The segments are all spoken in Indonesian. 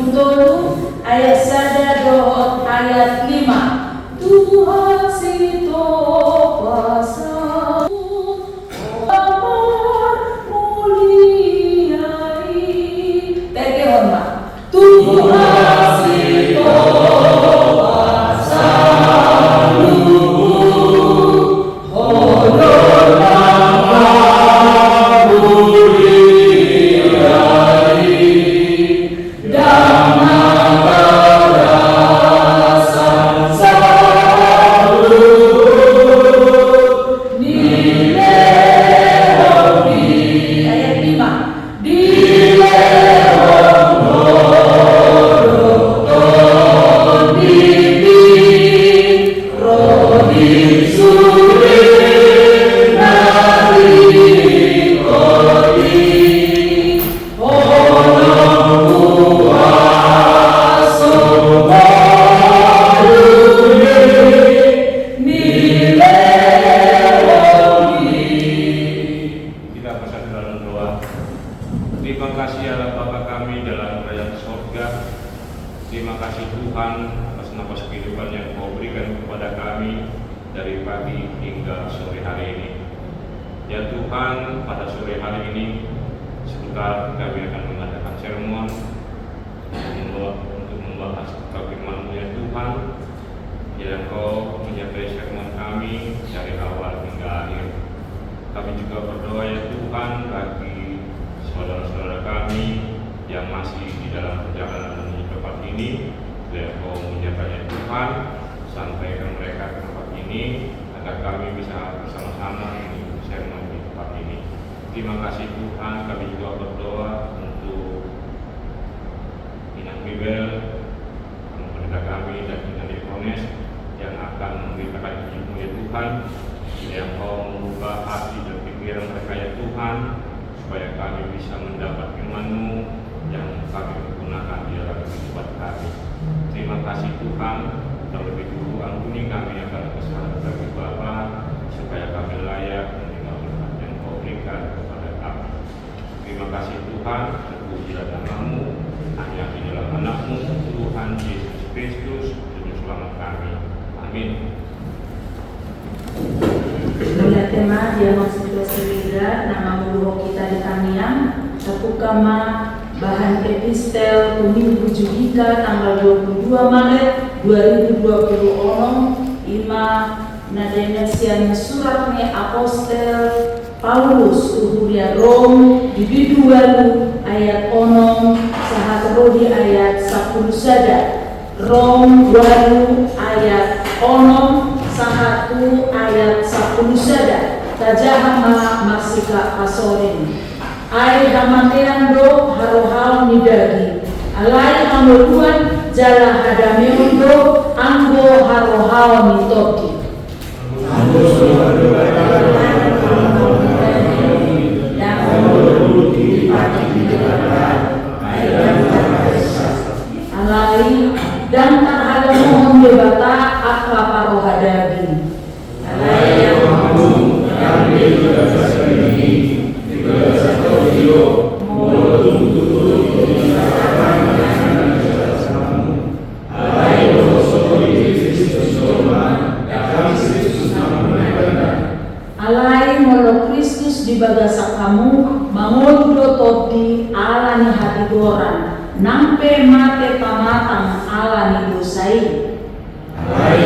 Butolu ayat sada dohot ayat 5. Tuhan sito pasang amor muliai. Teke hormat. Tuhan sito pasang honor nama muliai dan terima kasih Tuhan atas nafas kehidupan yang Kau berikan kepada kami dari pagi hingga sore hari ini. Ya Tuhan, pada sore hari ini sebentar kami akan mengadakan sermon untuk membahas tentang firman-Mu ya Tuhan. Ya Kau menyertai sermon kami dari awal hingga akhir. Kami juga berdoa ya Tuhan bagi saudara-saudara kami yang masih di dalam perjalanan menuju tempat ini, biar Kau menyertai Tuhan, sampaikan mereka ke tempat ini, agar kami bisa bersama-sama mengikuti sermon di tempat ini. Terima kasih Tuhan, kami juga berdoa untuk Inang Bibel, pendeta kami dan Inang Diakones yang akan memberitakan Injil-Mu ya Tuhan, yang Kau mengubah hati dan pikiran mereka ya Tuhan, supaya kami bisa mendapat firman-Mu yang kami gunakan di dalam kehidupan kami. Terima kasih Tuhan, terlebih dulu ampuni kami akan kesalahan kami Bapa, supaya kami layak menerima berkat yang Kau berikan kepada kami. Terima kasih Tuhan, terpujilah nama-Mu, hanya di dalam anak-Mu Tuhan Yesus Kristus, Juru Selamat kami. Amin. Mula tema dia situasi liga nama muluh kita di Tamiang, aku kama bahan epistel Minggu Judika tanggal 22 Maret 2020 ima nadenesian suratnya apostel Paulus uhuria Rom di bidualu ayat onom sahat rodi ayat 10 sada Rom 2 ayat onom sahatu ayat 10 sada tajahama maksika asorin ai hamatean do harohal nidagi alai amuluan jala hadameun do anggo harohal nitoki alai dan terhadap mohon debata apa parohadagi alai yang mampu ambil dasar ini alai molo Kristus di bagasak kamu mangodo todi alani hati goran nampe mate pamatang alani dosai alai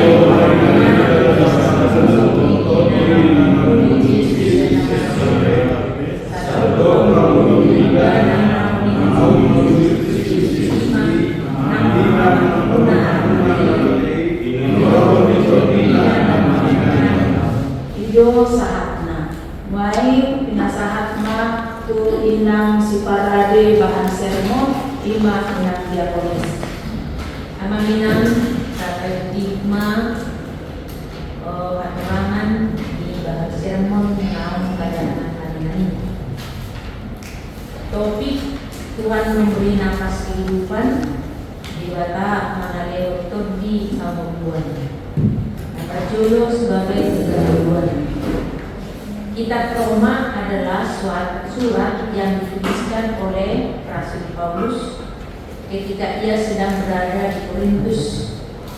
sahatna mai pinasahatna tu inang siparade bahan sermon ima inang diakonis amaminang kata digma keterangan di bahan sermon naon keadaan hari ini. Topik Tuhan memberi nafas kehidupan di bata manaleo todi kamubuan. Jolo sebagai kegaduhan. Kitab Roma adalah surat yang dituliskan oleh Rasul Paulus ketika ia sedang berada di Korintus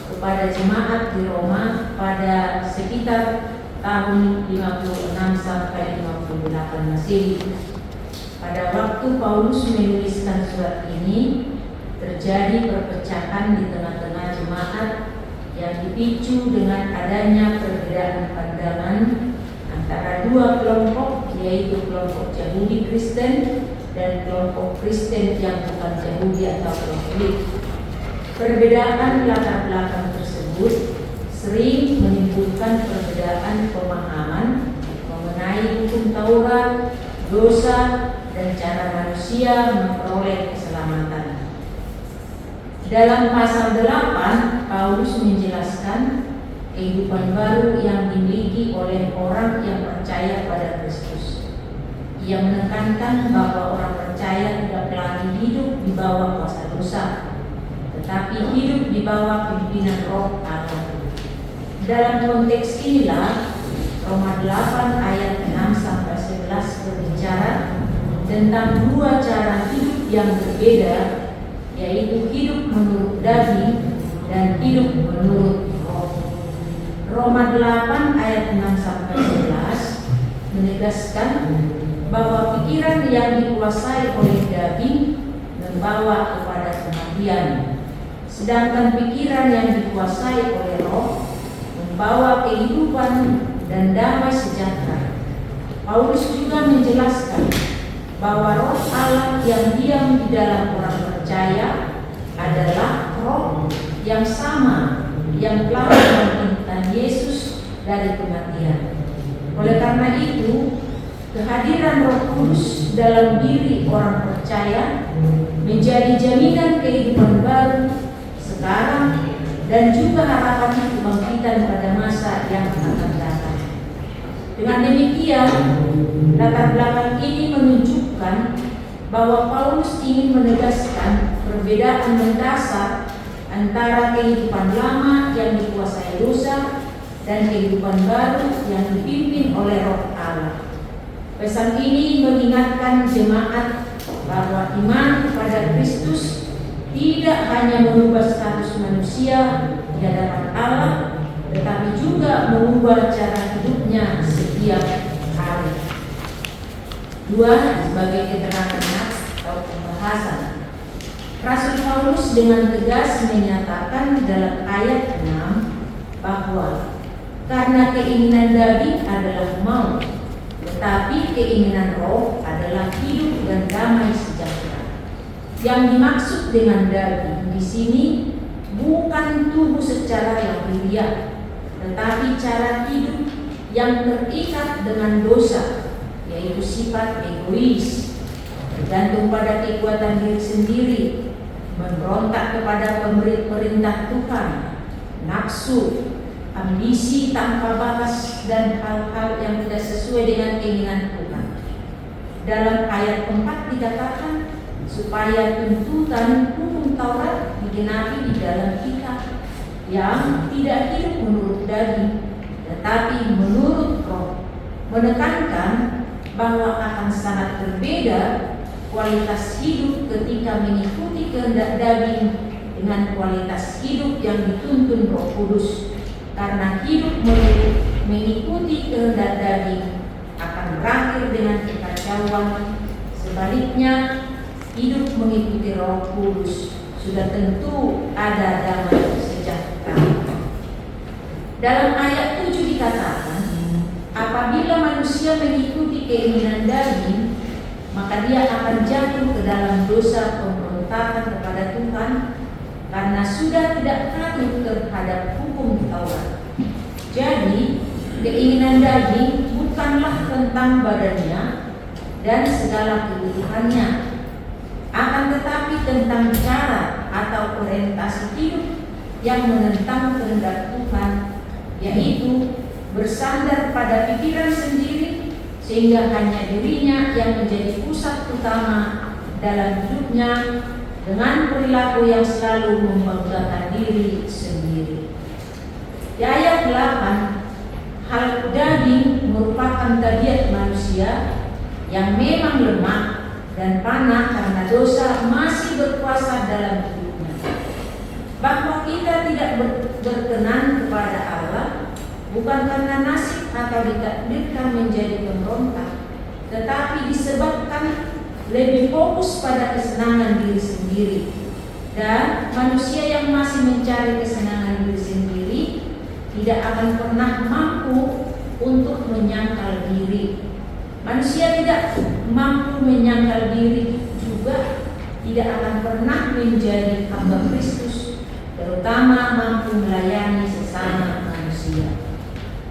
kepada jemaat di Roma pada sekitar tahun 56 sampai 58 Masehi. Pada waktu Paulus menuliskan surat ini, terjadi perpecahan di tengah-tengah jemaat yang dipicu dengan adanya perbedaan pandangan antara dua kelompok, yaitu kelompok Yahudi Kristen dan kelompok Kristen yang bukan Yahudi atau Katolik. Perbedaan latar belakang tersebut sering menimbulkan perbedaan pemahaman mengenai hukum Taurat, dosa, dan cara manusia memperoleh keselamatan. Dalam pasal 8, Paulus menjelaskan kehidupan baru yang dimiliki oleh orang yang percaya pada Kristus. Ia menekankan bahwa orang percaya tidak lagi hidup di bawah kuasa dosa, tetapi hidup di bawah pimpinan Roh Allah. Dalam konteks inilah Roma 8 ayat 6 sampai 11 berbicara tentang dua cara hidup yang berbeda, yaitu hidup menurut daging dan hidup menurut roh. Roma 8 ayat 6 sampai 11 menegaskan bahwa pikiran yang dikuasai oleh daging membawa kepada kematian, sedangkan pikiran yang dikuasai oleh roh membawa kehidupan dan damai sejahtera. Paulus juga menjelaskan bahwa roh Allah yang diam di dalam orang percaya adalah roh yang sama yang telah membangkitkan Yesus dari kematian. Oleh karena itu, kehadiran Roh Kudus dalam diri orang percaya menjadi jaminan kehidupan baru sekarang dan juga harapan kebangkitan pada masa yang akan datang. Dengan demikian, latar belakang ini menunjukkan bahwa Paulus ingin menegaskan perbedaan mendasar antara kehidupan lama yang dikuasai dosa dan kehidupan baru yang dipimpin oleh Roh Allah. Pesan ini mengingatkan jemaat bahwa iman kepada Kristus tidak hanya mengubah status manusia di hadapan Allah, tetapi juga mengubah cara hidupnya setiap hari. Dua, sebagai keterangan atau pembahasan, Rasul Paulus dengan tegas menyatakan dalam ayat 6 bahwa karena keinginan daging adalah maut, tetapi keinginan roh adalah hidup dan damai sejahtera. Yang dimaksud dengan daging di sini bukan tubuh secara lahiriah, tetapi cara hidup yang terikat dengan dosa, yaitu sifat egois, bergantung pada kekuatan diri sendiri, memberontak kepada perintah Tuhan, nafsu, ambisi tanpa batas, dan hal-hal yang tidak sesuai dengan keinginan Tuhan. Dalam ayat 4 dikatakan supaya tuntutan hukum Taurat digenapi di dalam kita yang tidak hidup menurut daging, tetapi menurut roh, menekankan bahwa akan sangat berbeda kualitas hidup ketika mengikuti kehendak daging dengan kualitas hidup yang dituntun Roh Kudus. Karena hidup mengikuti kehendak daging akan berakhir dengan kekacauan. Sebaliknya, hidup mengikuti Roh Kudus sudah tentu ada damai sejahtera. Dalam ayat 7 dikatakan, apabila manusia mengikuti keinginan daging, maka dia akan jatuh ke dalam dosa pemberontakan kepada Tuhan karena sudah tidak takut terhadap hukum Taurat. Jadi, keinginan daging bukanlah tentang badannya dan segala kebutuhannya, akan tetapi tentang cara atau orientasi hidup yang menentang kehendak Tuhan, yaitu bersandar pada pikiran sendiri sehingga hanya dirinya yang menjadi pusat utama dalam hidupnya dengan perilaku yang selalu membanggakan diri sendiri. Di ayat 8, hal daging merupakan tabiat manusia yang memang lemah dan panah karena dosa masih berkuasa dalam hidupnya. Bahwa kita tidak berkenan kepada Allah bukan karena nasib atau ditakdirkan menjadi pemberontak, tetapi disebabkan lebih fokus pada kesenangan diri sendiri. Dan manusia yang masih mencari kesenangan diri sendiri tidak akan pernah mampu untuk menyangkal diri. Manusia tidak mampu menyangkal diri juga tidak akan pernah menjadi hamba Kristus, terutama mampu melayani sesama manusia.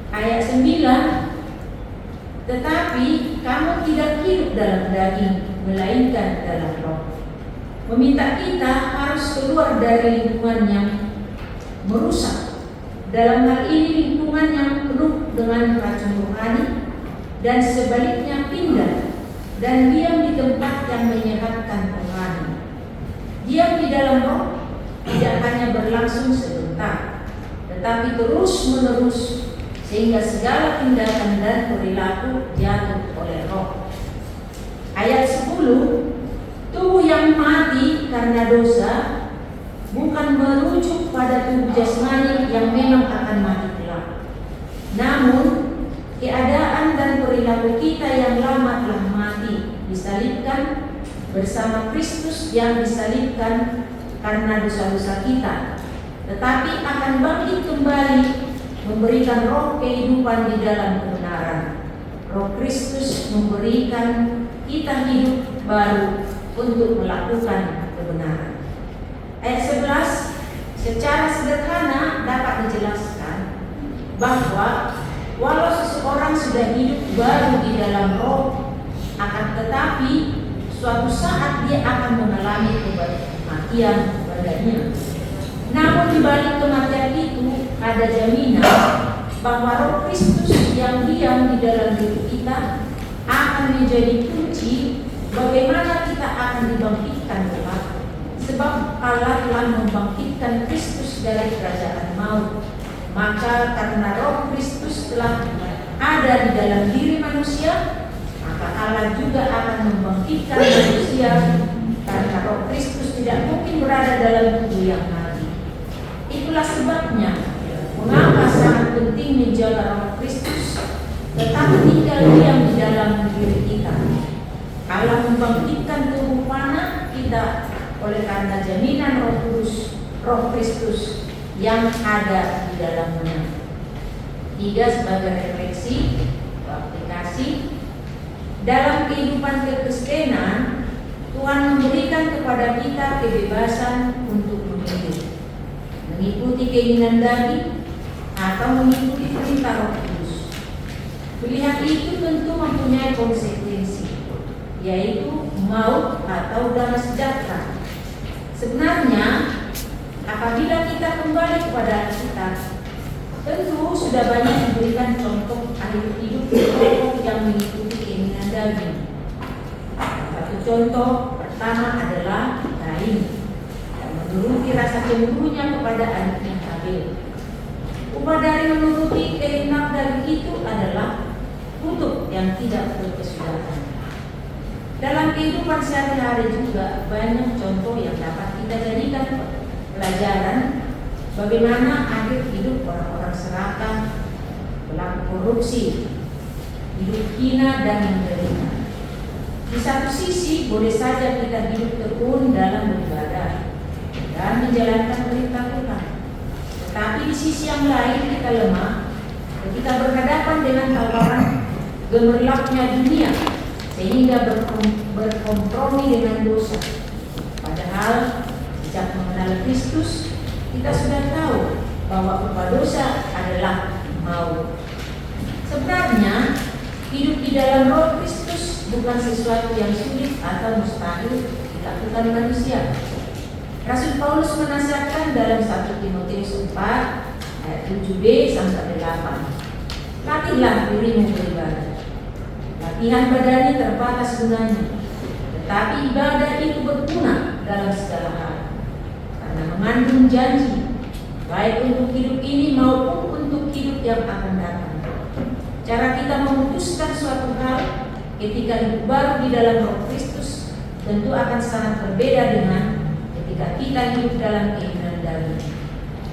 Ayat 9, tetapi kamu tidak hidup dalam daging, melainkan dalam roh. Meminta kita harus keluar dari lingkungan yang merusak. Dalam hal ini lingkungan yang penuh dengan racun rohani, dan sebaliknya pindah dan diam di tempat yang menyehatkan rohani. Diam di dalam roh tidak hanya berlangsung sebentar, tetapi terus menerus, sehingga segala tindakan dan perilaku jatuh oleh roh. Ayat 10, tubuh yang mati karena dosa bukan merujuk pada tubuh jasmani yang memang akan mati kelak. Namun, keadaan dan perilaku kita yang lama telah mati, disalibkan bersama Kristus yang disalibkan karena dosa-dosa kita, tetapi akan bangkit kembali memberikan roh kehidupan di dalam kebenaran. Roh Kristus memberikan kita hidup baru untuk melakukan kebenaran. Ayat 11, secara sederhana dapat dijelaskan bahwa walau seseorang sudah hidup baru di dalam roh, akan tetapi suatu saat dia akan mengalami kematian badannya. Namun di balik kematian itu ada jaminan bahwa roh Kristus yang diam di dalam diri kita akan menjadi kunci bagaimana kita akan dibangkitkan kelak. Sebab Allah telah membangkitkan Kristus dari kerajaan maut. Maka karena roh Kristus telah ada di dalam diri manusia, maka Allah juga akan membangkitkan manusia, karena roh Kristus tidak mungkin berada dalam tubuh yang mati. Itulah sebabnya mengapa sangat penting menjaga roh Kristus tetap tinggal diam di dalam diri kita. Allah membangkitkan tubuh fana kita oleh karena jaminan Roh Kudus, Roh Kristus yang ada di dalamnya. 3, sebagai refleksi atau aplikasi dalam kehidupan kekristenan, Tuhan memberikan kepada kita kebebasan untuk memilih, mengikuti keinginan daging atau mengikuti perintah Roh Kudus. Pilihan itu tentu mempunyai konsekuensi, yaitu maut atau damai sejahtera. Sebenarnya, apabila kita kembali kepada Alkitab, tentu sudah banyak diberikan contoh akhir hidup yang mengikuti keinginan daging. Satu contoh pertama adalah Kain yang menuruti rasa cemburunya kepada anaknya Habel. Upah dari menuruti kehendak daging itu adalah kutuk yang tidak berkesudahan. Dalam kehidupan sehari-hari juga banyak contoh yang dapat kita jadikan pelajaran bagaimana akhir hidup orang-orang serakah, pelaku korupsi, hidup hina dan menderita. Di satu sisi boleh saja kita hidup tekun dalam beribadah dan menjalankan perintah Tuhan. Tetapi di sisi yang lain kita lemah ketika berhadapan dengan tawaran gemerlapnya dunia, sehingga berkompromi dengan dosa. Padahal sejak mengenal Kristus, kita sudah tahu bahwa upah dosa adalah maut. Sebenarnya hidup di dalam Roh Kristus bukan sesuatu yang sulit atau mustahil dilakukan manusia. Rasul Paulus menasihatkan dalam 1 Timotius 4 ayat 7b sampai 8. Latihlah dirimu beribadah. Latihan badani terbatas gunanya, tetapi ibadah itu berguna dalam segala hal, karena mengandung janji, baik untuk hidup ini maupun untuk hidup yang akan datang. Cara kita memutuskan suatu hal ketika hidup baru di dalam Roh Kristus tentu akan sangat berbeda dengan ketika kita hidup dalam keinginan daging.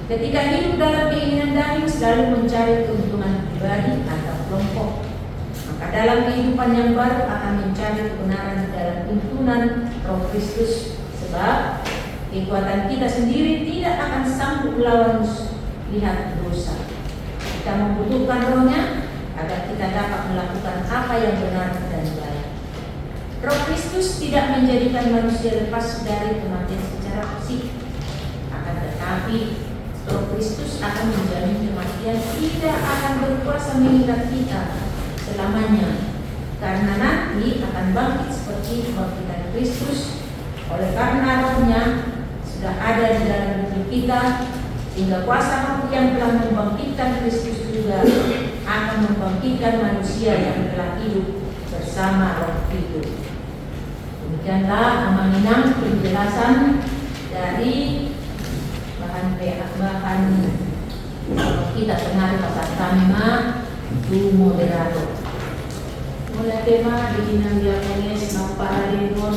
Ketika hidup dalam keinginan daging selalu mencari keuntungan pribadi atau kelompok. Maka dalam kehidupan yang baru akan mencari kebenaran dalam tuntunan Roh Kristus, sebab kekuatan kita sendiri tidak akan sanggup melawan lihat dosa. Kita membutuhkan Roh-Nya agar kita dapat melakukan apa yang benar dan baik. Roh Kristus tidak menjadikan manusia lepas dari kematian secara fisik, akan tetapi Roh Kristus akan menjamin kematian tidak akan berkuasa mengikat kita selamanya, karena nanti akan bangkit seperti kebangkitan Kristus. Oleh karena Roh-Nya sudah ada di dalam hidup kita, sehingga kuasa Roh yang telah membangkitkan Kristus juga akan membangkitkan manusia yang telah hidup bersama Roh itu. Demikianlah amanah penjelasan dari bahan kita penari pasal tema tu moderator. Mulai tema di Inang Diakonis Namparadimon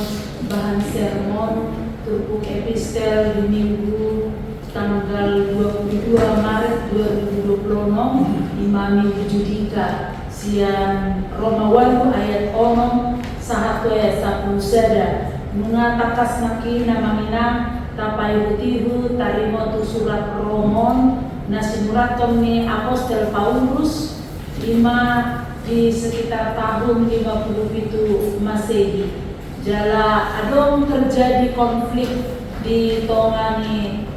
bahan sermon turuk epistel di minggu tanggal 22 Maret 2026 imami Judika siang Romawan ayat 6 sahatu ayat 10 sada mengatakas naki nama minang tapai hutihu tarimotu surat Romon nasinuratom ni Apostel Paulus di sekitar tahun 57 Masehi. Jala adong terjadi konflik di tongani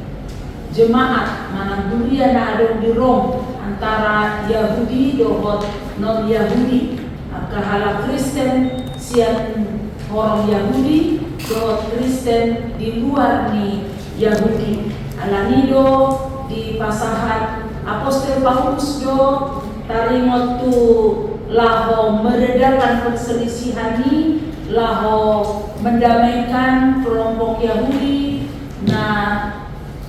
jemaat mana dunia na adong di Rom antara Yahudi dohot non Yahudi. Kahala Kristen sian orang Yahudi dohot Kristen di luar ni Yahudi. Alanido di pasahat Apostel Paulus do tarimot tu laho meredakan perselisihan ini, laho mendamaikan kelompok Yahudi na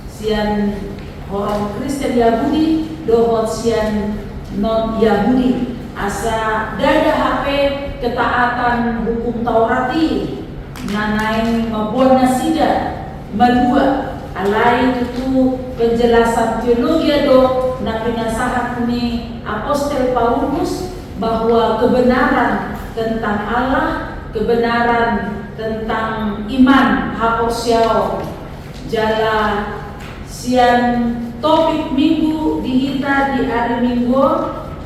sian orang Kristen Yahudi dohot sian non Yahudi asa dada HP ketaatan hukum Taurati nanain mabuan nasida madua alai itu penjelasan teologi do na pinasahat ni Apostel Paulus bahwa kebenaran tentang Allah, kebenaran tentang iman haporsiao jala sian topik minggu dihita di hari minggu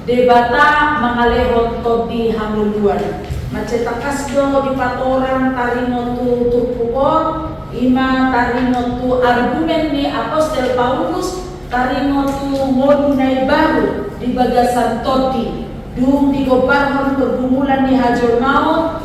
debata mangalehon to di hamuluan macetakas do di patoran tarimotu turpukon ima tarimotu argumen ni Apostel Paulus tarimotu modunai baru di bagasan toti dung di gobarhon pergumulan di hajol mau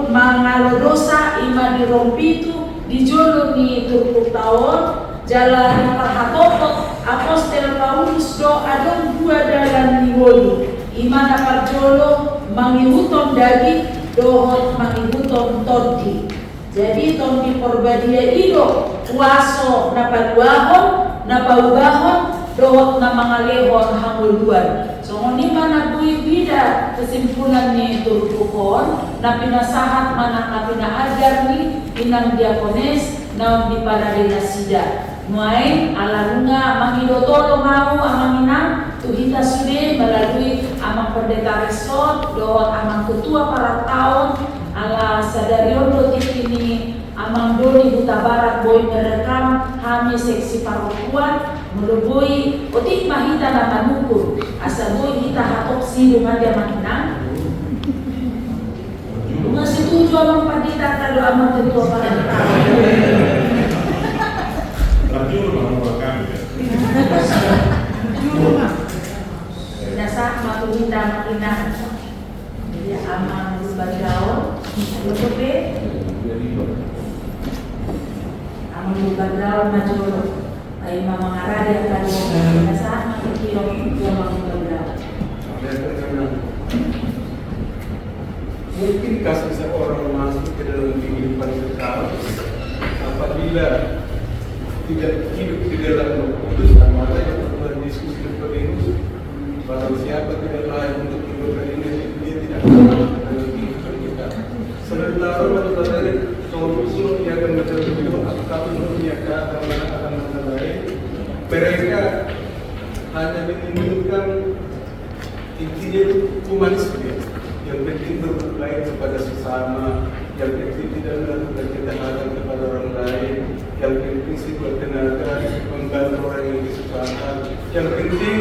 mangalodosa ima di rompitu di jolo ni turpuk tahun jalan parhatopot Apostel Paulus do adong dua dalan niwoli ima napar jolo mangihutom daging dohot mangihutom toti. Jadi tong di porbadia ido kuaso napaduahon napaubahon dohot na mangalehon hanguluan. So ngoni mana bui bida kesimpulan ni turpukon na pinasahat mana na pinaajar ni Inang Diakones na di paradela sida. Muain alarunga mangidotolo mau amang Inang tuhita sude melalui amang pendeta resort dohot amang ketua para tahun ala sadariondo tikini amang doni buta barat boy merekam hami seksi parokuan melubui otik mahita na manukur asa boy kita hatopsi dengan dia makinang bunga setuju amang pandita kalau amang ketua para nasa matuhinda makinang jadi amang bagao lutupe amang bagao majolo ay mamangarada kan nasa makikiro amang bagao. Mungkinkah seseorang masuk ke dalam kehidupan kekal apabila tidak hidup di dalam Roh Kudus? Maka yang pernah diskusi Nikodemus, barang siapa tidak layak untuk hidup ini, dia tidak dalam kehidupan kita. Sementara menurut saya kalau ia akan menjadi atau menurutnya akan mengenai mereka hanya menunjukkan intinya itu humanisme, yang penting berbuat baik kepada sesama, yang penting tidak melakukan kejahatan kepada orang lain, yang penting sekuat tenaga membantu orang yang kesusahan, yang penting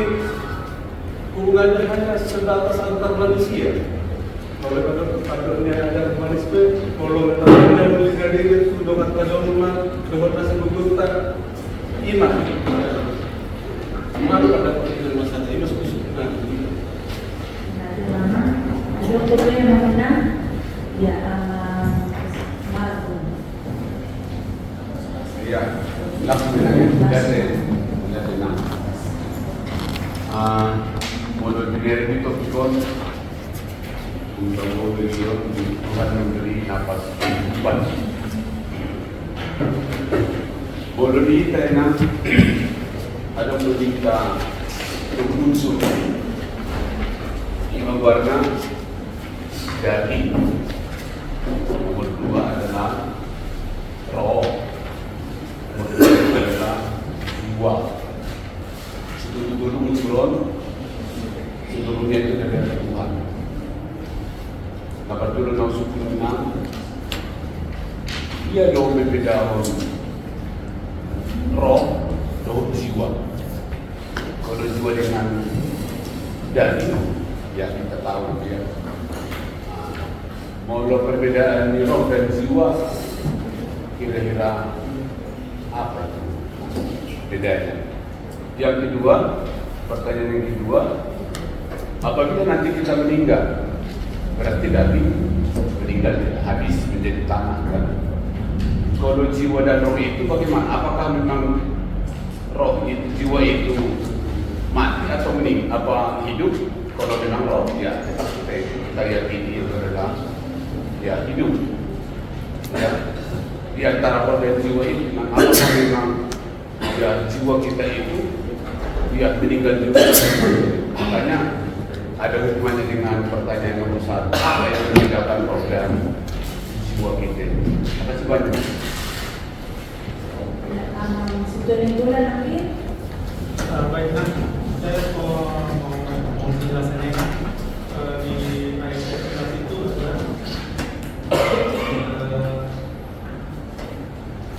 hubungannya hanya sebatas antar manusia. Oleh padanya ada humanisme, kalau mengenai menjaga diri itu doa kadoma, doa nasi bukutan iman. Iman pada kepentingan masalah ini masuk nanti. Dokter yang menang, ya Markum. Ya, langsung dari enam. Modal berdiri itu pikon untuk beliau bukan memberi nafas kehidupan. Bodoh di tanah ada berita berunsur lima warna dari nomor 2 adalah roh, nomor 3 adalah jiwa. Seluruh unsuron seluruhnya itu dari Tuhan. Dapat dulu nausuk menang. Ia dong berbeda roh, jiwa. Kalau jiwa dengan daging, ya kita tahu ya. Mau perbedaan di roh dan jiwa, kira-kira apa itu bedanya? Yang kedua, pertanyaan yang kedua, apabila nanti kita meninggal, berarti daging meninggal habis menjadi tanah kan? Kalau jiwa dan roh itu bagaimana? Apakah memang roh itu, jiwa itu mati atau meninggal? Apa hidup? Kalau memang roh, ya kita yakini itu adalah ya hidup. Ya, di antara roh dan jiwa itu, apakah memang ya jiwa kita itu dia meninggal juga? Makanya ada hubungannya dengan pertanyaan nomor 1, apa yang membedakan roh dan jiwa kita? Terima kasih banyak. Sudah bulan akhir. Baik, saya mau menjelaskannya di ayat 11 itu adalah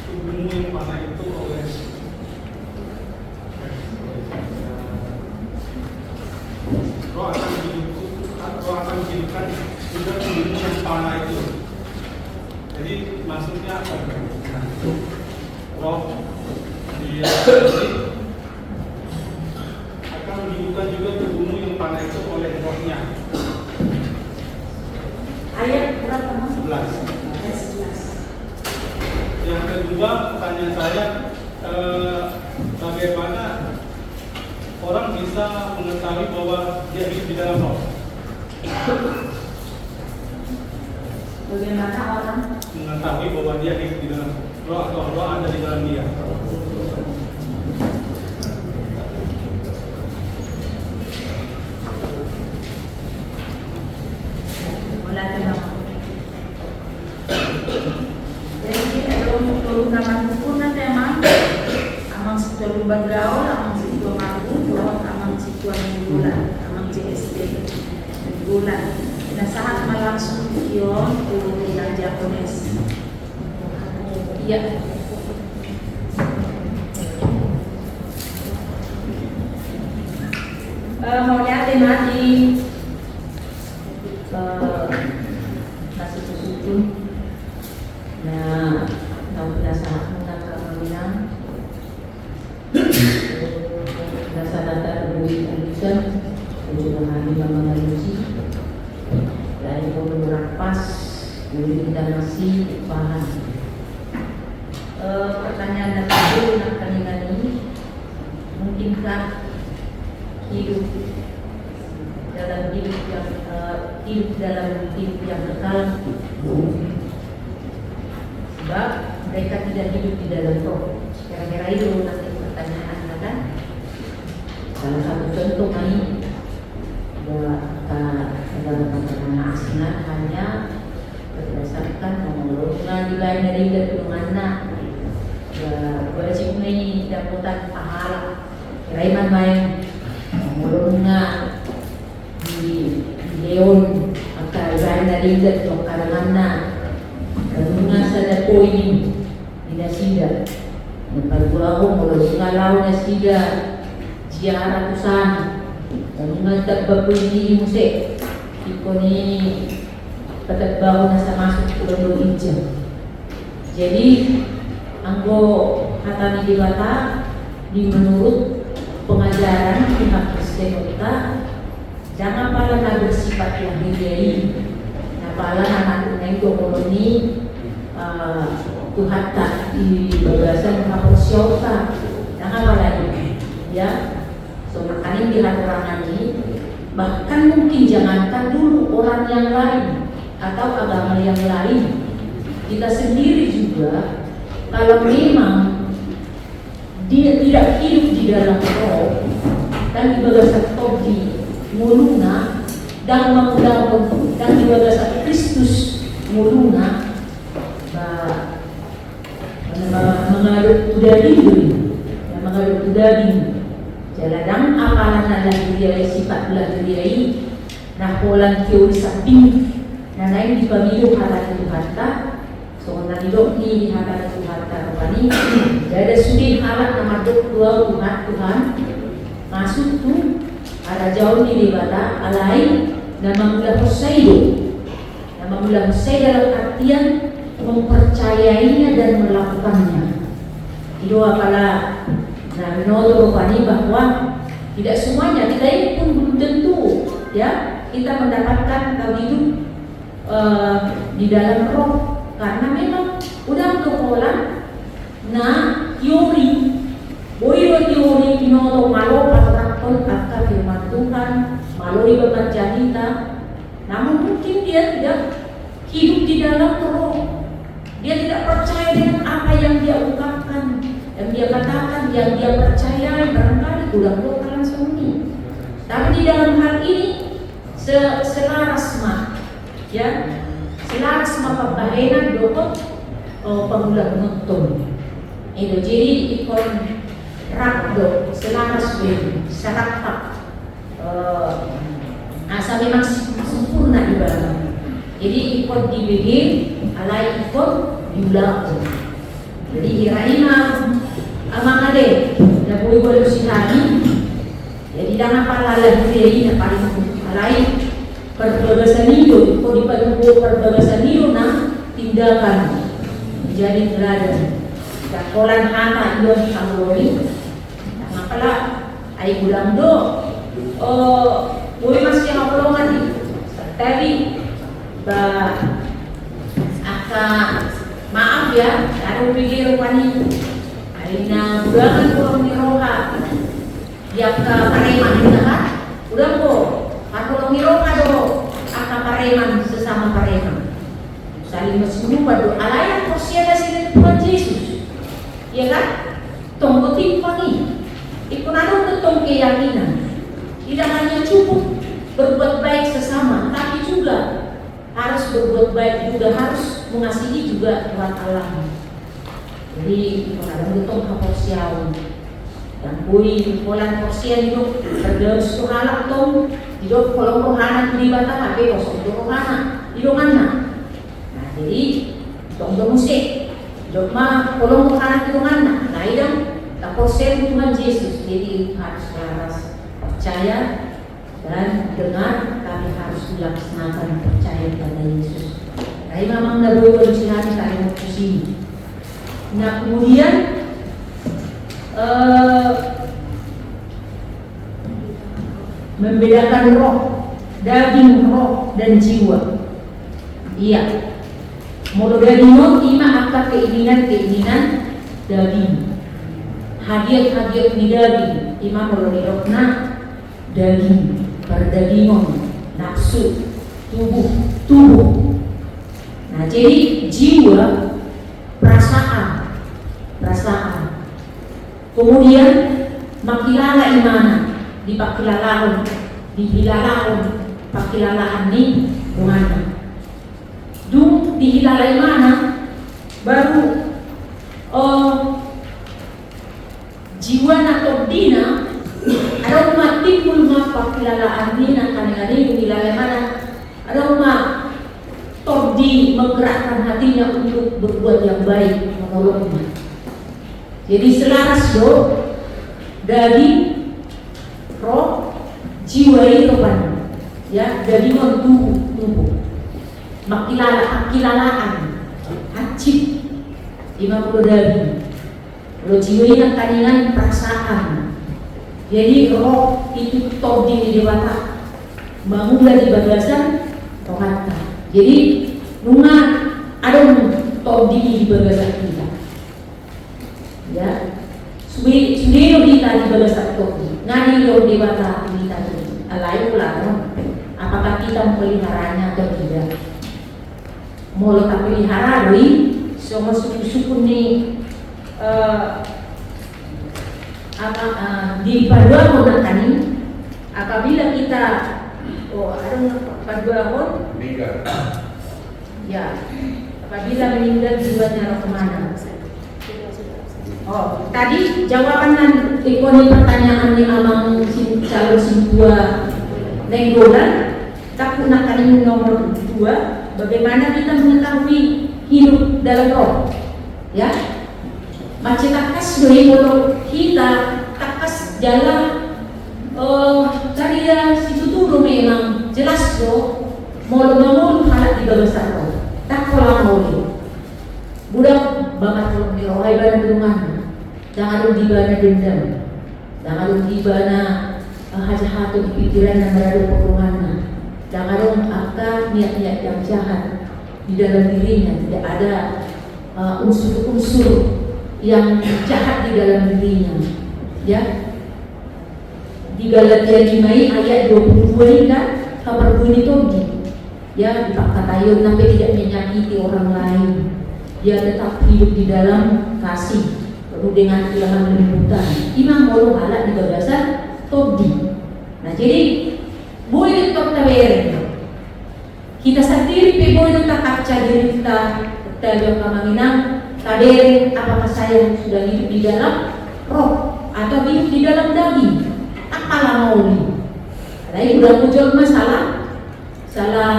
tubuhmu yang panah itu oleh roh akan dihidupkan juga tubuhmu yang panah itu. Jadi maksudnya apa? Roh dia akan menghidupkan juga tubuhmu yang panah itu oleh rohnya. Ayat berapa mas? 11. Ayat 11. Yang kedua, pertanyaan saya, bagaimana orang bisa mengetahui bahwa dia hidup di dalam roh? Bagaimana orang Mengetahui bahwa dia hidup di dalam roh atau roh ada di dalam dia. mulai dengan jadi ada untuk naman buku na tema amang situasi bergaul, amang situasi mampu, amang situasi bulan, amang CSD bulan. Nasahat malangsung yon turun ng Japones. Iya. Mau lihat di nasi susun na naunasahan ng kamawinan nasa data buwi alisan medyo mahali ng mga lusi dahil ko menerapas buwi kita masih paham. Pertanyaan dari nak kanina ini, mungkinkah hidup dalam hidup yang kekal? Sebab mereka tidak hidup di dalam roh. Kira-kira itu nanti pertanyaan kan? Salah satu contoh ini dalam pertanyaan asinan hanya berdasarkan dengan dibayar dari mana wajib may daputan pahala Raiman main mulung nga di Leon ang kaibayan na rin itong karangan na nga sa napoy ni na sida nagpagbuaho mulung nga lao na sida siya kusan nga tagbapoy ni Muse iko ni patagbaho na sa masuk pulau India. Jadi anggo kata ni Dewata di menurut pengajaran pihak Kristen kita jangan pala bersifat lahiriai nah pala anak neng koloni Tuhan tak di bagasan kaposiota jangan pala ya so makanya dilakukan ini bahkan mungkin jangankan dulu orang yang lain atau agama yang lain kita sendiri juga kalau memang dia tidak hidup di dalam roh dan di bagasan togi muluna dan membangun dan di bagasan Kristus muluna mengalut udading jaladang apalan adalah dia sifat belah dia nah polan teori samping nah lain di pemilu halaman Tuhan so nanidok ni halaman Tuhan rupani ada sudin halat nama dok dua Tuhan masuk tu ada jauh di Dewata alai nama mula Husay dalam artian mempercayainya dan melakukannya itu apalah nah menurut rupani bahwa tidak semuanya kita ini pun belum tentu ya kita mendapatkan hidup di dalam roh karena memang udah kepolan nah teori pinoto malo patrakon akan firman Tuhan maloi bekerjanita namun mungkin dia tidak hidup di dalam roh dia tidak percaya dengan apa yang dia ungkapkan yang dia katakan yang dia percayai barangkali udah bakalan sembunyi tapi di dalam hal ini selaras mah ya selaras mah pembahenan dokot pemula menonton itu jadi ikon rakdo selaras begitu serakap asa memang sempurna di dalam jadi ikon di BG alai ikon di belakang jadi iraima amang ade na boleh sihani jadi jangan palalah dia na paling alai perbagasan itu kau dipadukan perbagasan itu na tindakan menjadi teladan dakolan hana iyo di kamori nah pala ay gulang do boleh masih yang apolongan ni tadi ba aka maaf ya ada pikir wani na bulangan kurang ni roha dia ka pareman na udah ko atau roha do aka pareman sesama pareman saling bersenyum pada alayan persiapan sini Tuhan Yesus ya kan tonggo timpani ikut ada tong keyakinan tidak hanya cukup berbuat baik sesama tapi juga harus berbuat baik juga harus mengasihi juga Tuhan Allah. Jadi kadang tong kaporsiawan dan bui polan porsian itu terus halak tong hidup kolong rohana di bata HP kosong rohana hidup mana. Nah jadi tong musik hidup mah kolong rohana hidup mana. Nah idam kaporsian Tuhan Yesus jadi harus laras percaya dan dengar tapi harus dilaksanakan percaya pada Yesus. Nah memang nabi berjihad kali musik. Nah kemudian membedakan roh, daging, roh dan jiwa. Iya. Mulu daging ima akan keinginan daging. Hadiat di daging, ima mulu dirokna daging, perdagingon, nafsu, tubuh. Nah jadi jiwa perasaan. Kemudian makilala imana dipakilalaan pakilalaan ni rumana. Dung dihilala imana baru jiwa atau dina ada umat timbul mapa kilalaan dina kanengani wilayah mana ada umat todi menggerakkan hatinya untuk berbuat yang baik menolongnya. Jadi selaras do dari roh jiwa itu kan ya dari tubuh makilalaan hacip 50 dari lo jiwa yang tandingan perasaan. Jadi roh itu todi di dewata mengula di bagasan rohata. Jadi nunga ada todi di bagasan kita ya sudah kita di bagasan todi ngani lo dewata kita alai ulang apakah kita mempeliharanya atau tidak. Mau tak pelihara doi semua suku-suku ni di padua pun nakani apabila kita ada padua pun ya apabila meninggal jiwanya kemana. Tadi jawaban ikoni pertanyaan ni amang calon simpua nenggolan takut nakani nomor 2 bagaimana kita mengetahui hidup dalam roh ya. Macam takas doi kalau kita takas jalan cari situ tuh memang jelas do mau halak di bagasan roh tak pola mau budak banget kalau di roh ibadah rumah jangan di bana dendam jangan di bana hajat di pikiran yang berada perumahan jangan akan niat-niat yang jahat di dalam dirinya tidak ada unsur-unsur yang jahat di dalam dirinya ya. Di Galatia 5 ayat 22 ini kan kabar bunyi tadi ya dipakatayun sampai tidak menyakiti orang lain dia tetap hidup di dalam kasih penuh dengan ilham lembutan imam bolu halak di bagasan tadi. Nah jadi boleh tetap tawer kita sendiri boleh tetap kaca diri kita terjauh kemanginang kader apakah saya sudah hidup di dalam roh atau hidup di dalam daging tak kalah mau ni. Ada yang sudah muncul masalah salah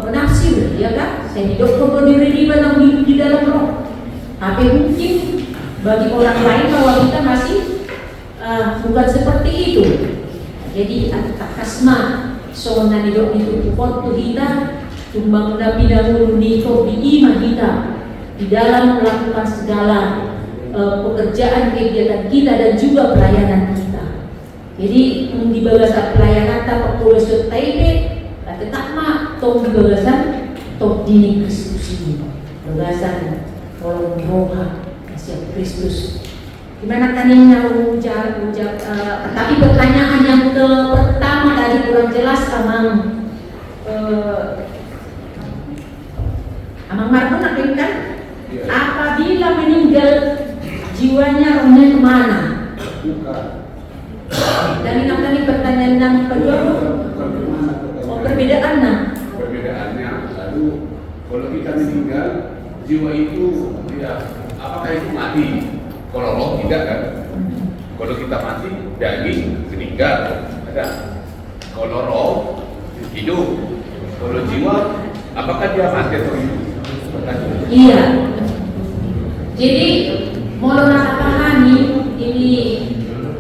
menafsir ya kan saya hidup berdiri di mana hidup di dalam roh tapi mungkin bagi orang lain bahwa kita masih bukan seperti itu. Jadi tak kasma soalnya hidup itu waktu kita tumbang nabi dahulu niko di iman kita di dalam melakukan segala pekerjaan kegiatan kita dan juga pelayanan kita. Jadi di bagasan pelayanan tak perlu taipei tetap mak tong di bagasan tong dini Kristus ini bagasan tolong roha Yesus Kristus. Gimana tadinya ujar tapi pertanyaan yang pertama tadi kurang jelas amang Marco kan apabila meninggal jiwanya rohnya kemana? Dan ini tadi pertanyaan yang kedua perbedaannya. Perbedaannya lalu kalau kita meninggal jiwa itu ya apakah itu mati? Kalau roh tidak kan? Kalau kita mati daging meninggal ada. Kalau roh hidup. Kalau jiwa apakah dia mati atau hidup? Iya. Jadi mau pahami ini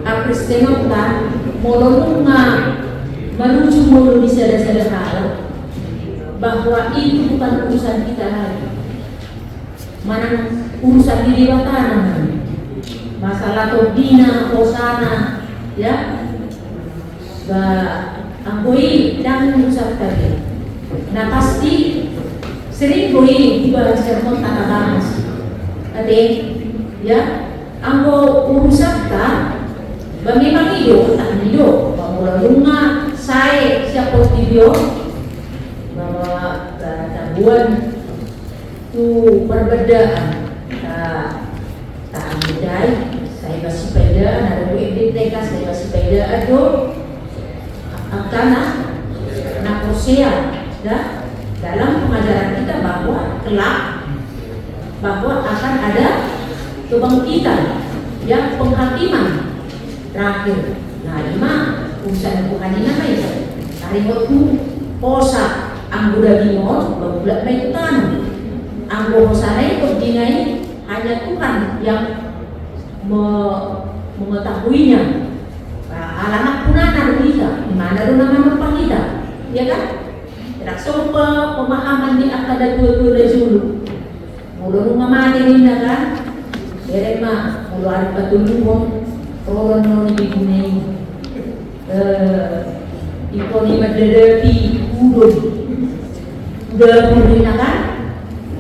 Kristenota mau menuju mulu di sadar hal bahwa itu bukan urusan kita lagi. Mana urusan di dewata masalah tobina, hosana, ya. Angkoi dan urusan tadi. Nah pasti sering boleh dibahas sermon tanah bahas. Tadi, ya, angko urusan tak, memang hidup tak hidup. Bahwa rumah saya siapa video bahwa gangguan tu perbedaan tak ambil saya masih beda ada duit di TK saya masih beda aduh karena nak sosial dah dalam pengajaran kita bahwa kelak bahwa akan ada kebangkitan yang penghakiman terakhir. Nah, lima urusan Tuhan ini apa itu? Hari waktu posa angguda bingon bagulat may utano. Ang bohosanay kung dinay hanya Tuhan yang mengetahuinya. Anak punana kita, di mana rin naman kita, ya kan? Tidak sopa pemahaman di akada dua-dua dulu. Mula nung mamani rin na kan, dari ma, mula ari patulungan, rolon no ni bigunay, iko ni madadapi udon, udah rin na kan?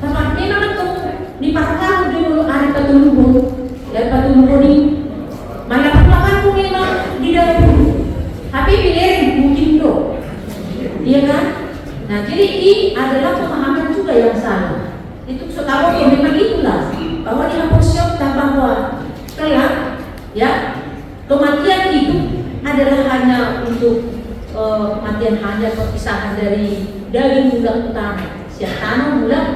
Tapi memang itu di pakang di mulu ari patulungan, dari patulungan ni malapit-lapit ko memang di dalam. Tapi pilih mungkin do, iya kan? Nah, jadi ini adalah pemahaman juga yang salah. Itu setahu ya memang itulah bahwa di Apostol bahwa kelak ya kematian itu adalah hanya untuk kematian hanya perpisahan dari daging mula utama, siang tanah mula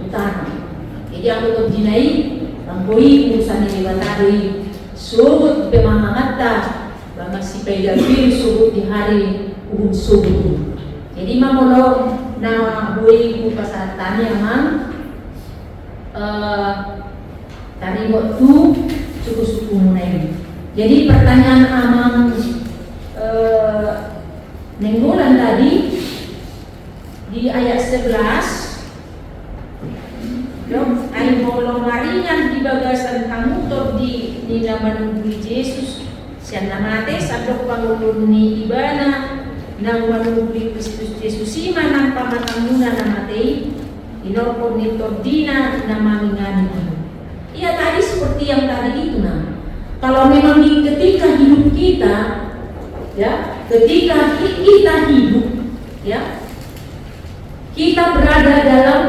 utama. Jadi aku tuh dinai ranggoi urusan ini batari sugut pemahangata bangga si pedagir sugut di hari uhud sugut. Jadi mamolo na buhay ko pasatanya man tadi waktu suku-suku muna ini. Jadi pertanyaan amang nenggolan tadi di ayat 11 Dok, ay bolong maringan di bagasan kamutot di naman ni Jesus siya namate sabdok pangulun ni Ibana nang manubli Kristus Jesus ima ng pamatamuna na matay inopon ni Tordina na mamingani. Iya tadi seperti yang tadi itu nah. Kalau memang di ketika hidup kita ya, ketika kita hidup ya, kita berada dalam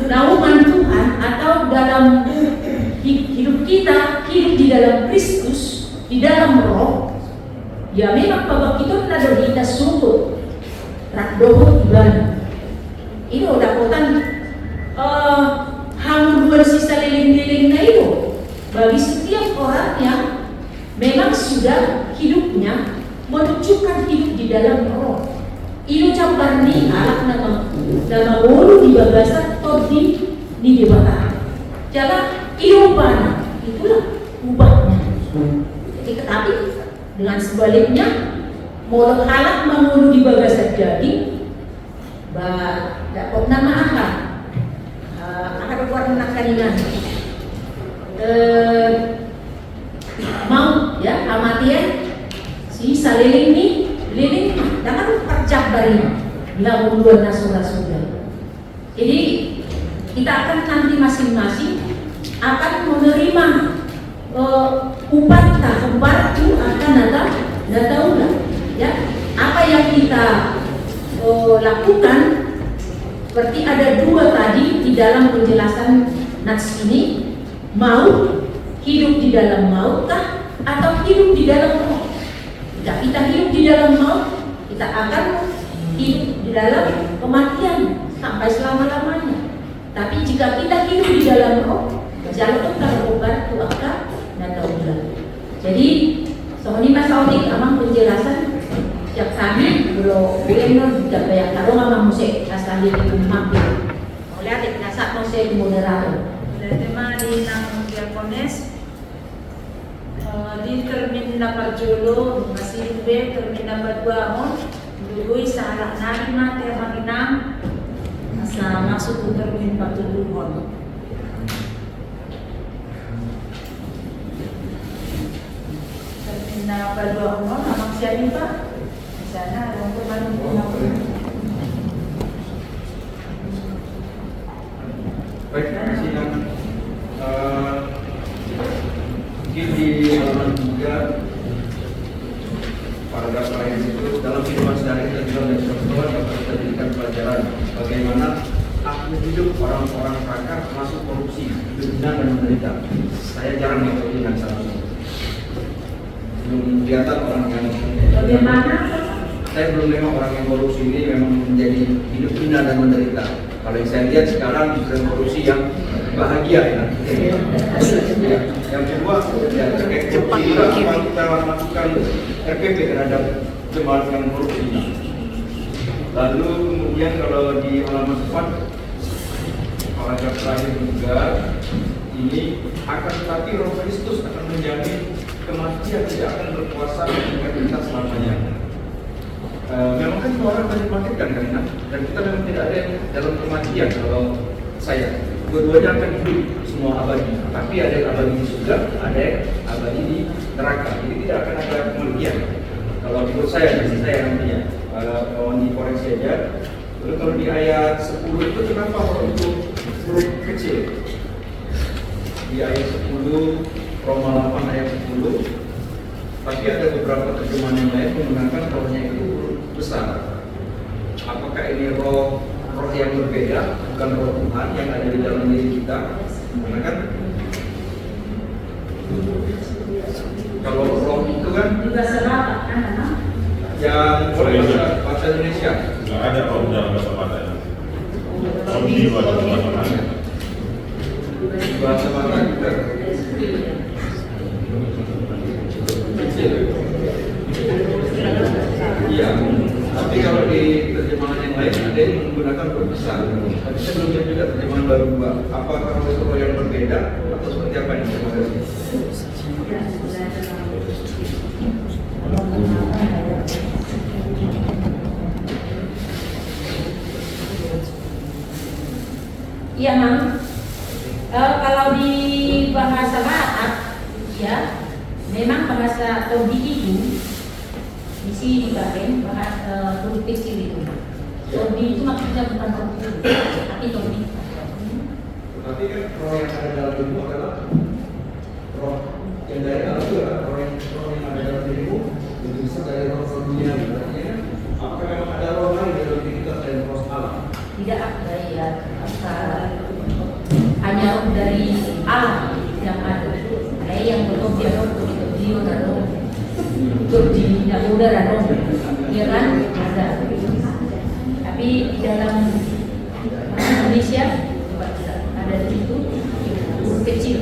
naungan Tuhan atau dalam hidup kita hidup di dalam Kristus, di dalam Roh. Ya memang babak itu ada kita sungguh rakdoho ibana. Itu dakotan hangun dua sisa liling-liling na itu bagi setiap orang yang memang sudah hidupnya menunjukkan hidup di dalam Roh. Itu campur ni alat nama wolu di bagasan atau di debata. Jangan iubana itulah ubahnya. Jadi tetapi dengan sebaliknya molok halak mengulu di bagasan daging dapat nama akan buat menakaringan mau ya amatian si saliling ni liling dengan percak dari lawan nasura-sura. Jadi kita akan nanti masing-masing akan menerima upat itu akan dataulah ya apa yang kita lakukan. Berarti ada dua tadi di dalam penjelasan nats ini, mau hidup di dalam mautkah atau hidup di dalam Roh. Jika kita hidup di dalam maut, kita akan hidup di dalam kematian sampai selama-lamanya. Tapi jika kita hidup di dalam Roh, jalan kalau obat itu akan dataulah. Jadi soalnya masalah amang penjelasan setiap kami belum boleh tidak banyak kalau nggak musik asal dia mampir. Oleh adik nasa musik moderator. Oleh tema di nang diakones di termin dapat jolo masih be termin dapat bangun dulu sa anak nari mati maginam asa masuk ke termin patulungan. Termin dapat bangun amang siapa Pak? Sana ada teman Baik, terima kasih. Mungkin di halaman 3 paragraf lain itu dalam kehidupan sehari kita juga menjadi dapat kita jadikan pelajaran bagaimana akhir hidup orang-orang kaya termasuk korupsi, berzina dan menderita. Saya jarang mengikuti yang salah satu. Belum kelihatan orang yang bagaimana? Saya belum nengok orang yang korupsi ini memang menjadi hidup indah dan menderita. Kalau yang saya lihat sekarang justru korupsi yang bahagia ya. Yang kedua, ya, terkait korupsi juga apa kita lakukan RPP terhadap jemaat yang korupsi. Lalu kemudian kalau di halaman 4 paragraf terakhir juga ini akan tetapi Roh Kristus akan menjamin kematian tidak akan berkuasa dengan kita selamanya. Memang kan orang akan dimatikan kan, dan kita memang tidak ada yang dalam kematian. Kalau saya dua-duanya akan hidup semua abadi, tapi ada yang abadi di surga, ada yang abadi di neraka. Jadi tidak akan ada kematian. Kalau menurut saya, dari saya nantinya kalau dikoreksi aja. Lalu kalau di ayat 10 itu kenapa huruf itu huruf kecil? Di ayat 10 Roma 8 ayat 10, tapi ada beberapa terjemahan yang lain menggunakan rohnya itu huruf besar. Apakah ini roh yang berbeda, bukan roh Tuhan yang ada di dalam diri kita? Karena kan kalau roh itu kan Di bahasa Batak kan, Bang? yang bahasa Indonesia. Nggak ada kalau dalam bahasa Batak. Kalau di bahasa Batak. Bahasa Batak juga kecil. Iya, tapi kalau di terjemahan yang lain ada yang menggunakan huruf besar. Tapi saya belum lihat juga terjemahan baru Mbak. Apakah itu yang berbeda atau seperti apa ini? Terima kasih. Iya, Mang. Kalau di bahasa Batak, ya, memang bahasa Tobi itu isi dibagian bahasa huruf kecil itu. Tobi itu maksudnya bukan roh, tapi Tobi. Tapi kan roh yang ada dalam dirimu adalah roh yang dari Allah itu adalah roh yang ada dalam dirimu, itu bisa dari roh dunia. Artinya kan, apakah memang ada roh lain dalam diri kita selain roh Allah? Tidak ada ya, hanya roh dari Allah yang ada. Kayak yang berbeda roh itu dia roh, Tobi yang udara roh, ya kan ada. Tapi di dalam Indonesia ada di situ huruf kecil.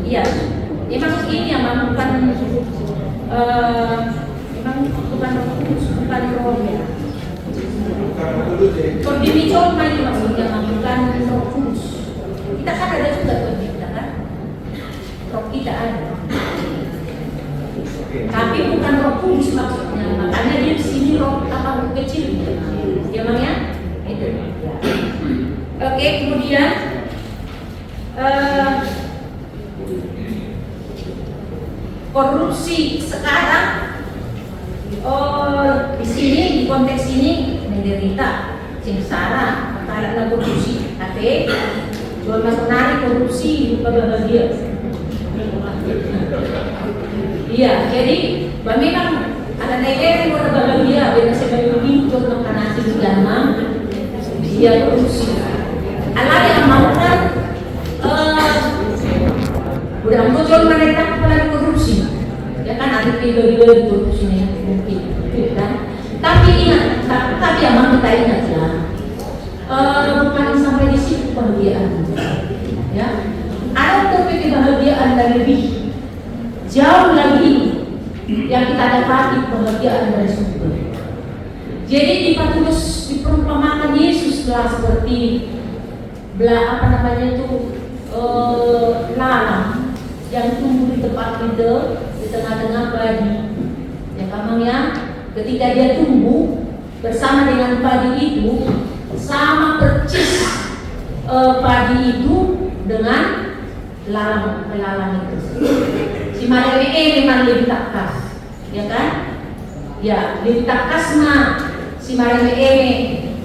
Iya, memang ini yang bukan memang bukan roh ya. Kalau di Bicol main maksudnya bukan roh kudus. Kita kan ada juga tuh kita kan, roh kita ada. Tapi bukan roh kudus maksudnya. Makanya dia di sini roh apa roh kecil, ya Mang ya? Itu. Oke, kemudian korupsi sekarang di sini di konteks ini menderita sengsara karena korupsi tapi jual menarik korupsi bukan bahagia. Iya, jadi memang ada negara yang bahagia beda sebelum itu karena sejarah dia korupsi. Allah yang maukan udah muncul mereka kepala korupsi, ya kan ada video-video korupsinya mungkin, kan? Tapi ingat, tapi yang kita ingat ya, bukan sampai di situ kebahagiaan, ya. Ada topik kebahagiaan dan lebih jauh lagi yang kita dapati kebahagiaan dari surga. Jadi di Paulus diperumpamakan Yesus telah seperti apa namanya itu lalang yang tumbuh di tempat itu di tengah-tengah padi. Ya Kamang ya, ketika dia tumbuh bersama dengan padi itu sama percis padi itu dengan lalang itu. Si Mareme memang lebih takas, ya kan? Ya lebih takas mah si Mareme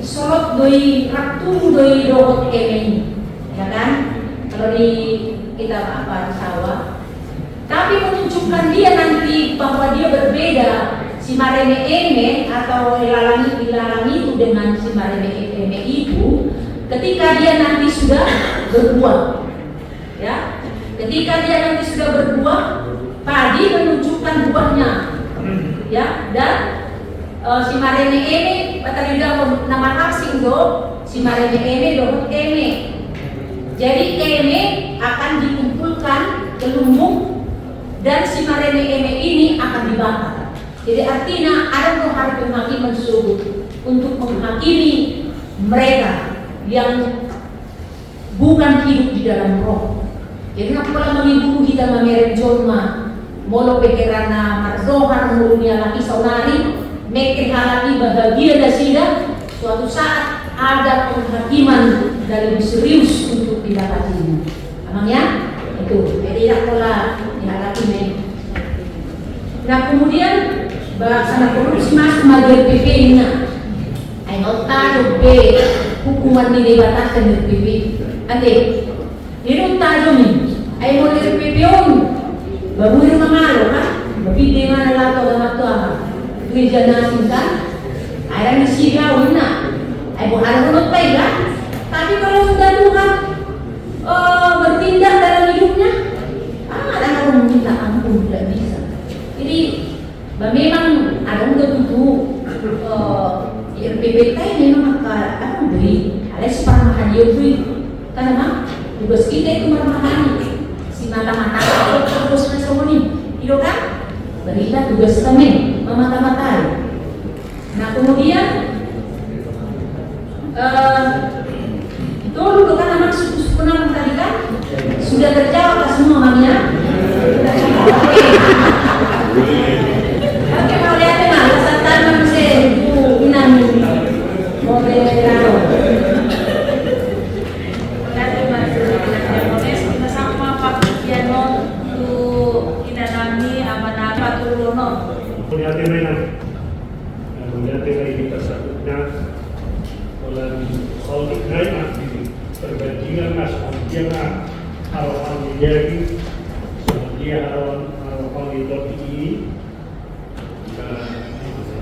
sorot doi raktu doi dohot ini, ya kan? Kalau di kita apa di sawah, tapi menunjukkan dia nanti bahwa dia berbeda si mareme eme atau ilalang itu dengan si mareme eme itu, ketika dia nanti sudah berbuah, ya, ketika dia nanti sudah berbuah, padi menunjukkan buahnya, ya, dan si mareme eme, kata dia nama asing do, si mareme eme dohot eme. Jadi eme akan dikumpulkan ke lumbung dan si mareme eme ini akan dibakar. Jadi artinya ada hari penghakiman subuh untuk menghakimi mereka yang bukan hidup di dalam roh. Jadi apabila mengibu kita memeren jorma, molo pekerana marzohan mulunya laki saunari, meke halaki bahagia dasida, suatu saat ada penghakiman dari serius untuk didapatinya. Emangnya itu. Jadi tidak pola dihalaki nih. Nah kemudian bahasa korupsi masuk major PP-nya. Ayo tahu B hukuman ini dibatalkan dari PP. Ade, ini tahu nih. Ayo mau dari PP on, baru ini mengalo kan? Tapi di mana lah tahu dalam tuah? Itu janasin kan? Ada di Syria mana? Ayo ada menurut kan? Tapi kalau sudah Tuhan bertindak dalam hidupnya, ada orang meminta ampun tidak bisa. Jadi memang ada untuk RPPT memang akan beri ada separmahan dia beri karena tugas kita itu mermahani si mata-mata terus semua ini itu kan berilah tugas kami memata-matai. Nah kemudian itu lu kan anak suku-suku nama tadi kan sudah terjawab semua mamanya. Oke, mau lihat memang kesatuan manusia itu inang moderado. Terima kasih kita sama Pak Piano untuk inanami amanah patulono. Melihat kita sebutnya oleh soal iklan perbandingan mas dia harapan menjadi dia harapan itu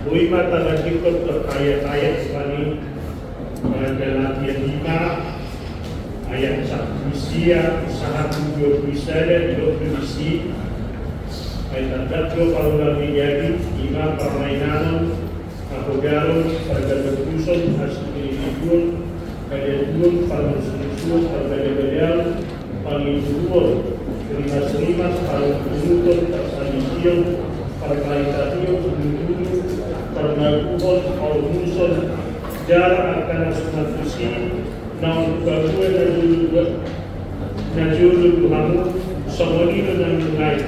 Dui mata lagi terkaya-kaya sekali dalam ayat 5 ayat 1 Isia sangat berbicara berisi ayat 4 kalau lagi jadi 5 permainan apogaron pada berkusun hasil individual pada dua pada susun pada beliau paling dua terima paling menuntut tersanisium perkaitannya dulu pernakuan atau musuh jarak akan asmatusi namun baru najul kamu sawani dan lain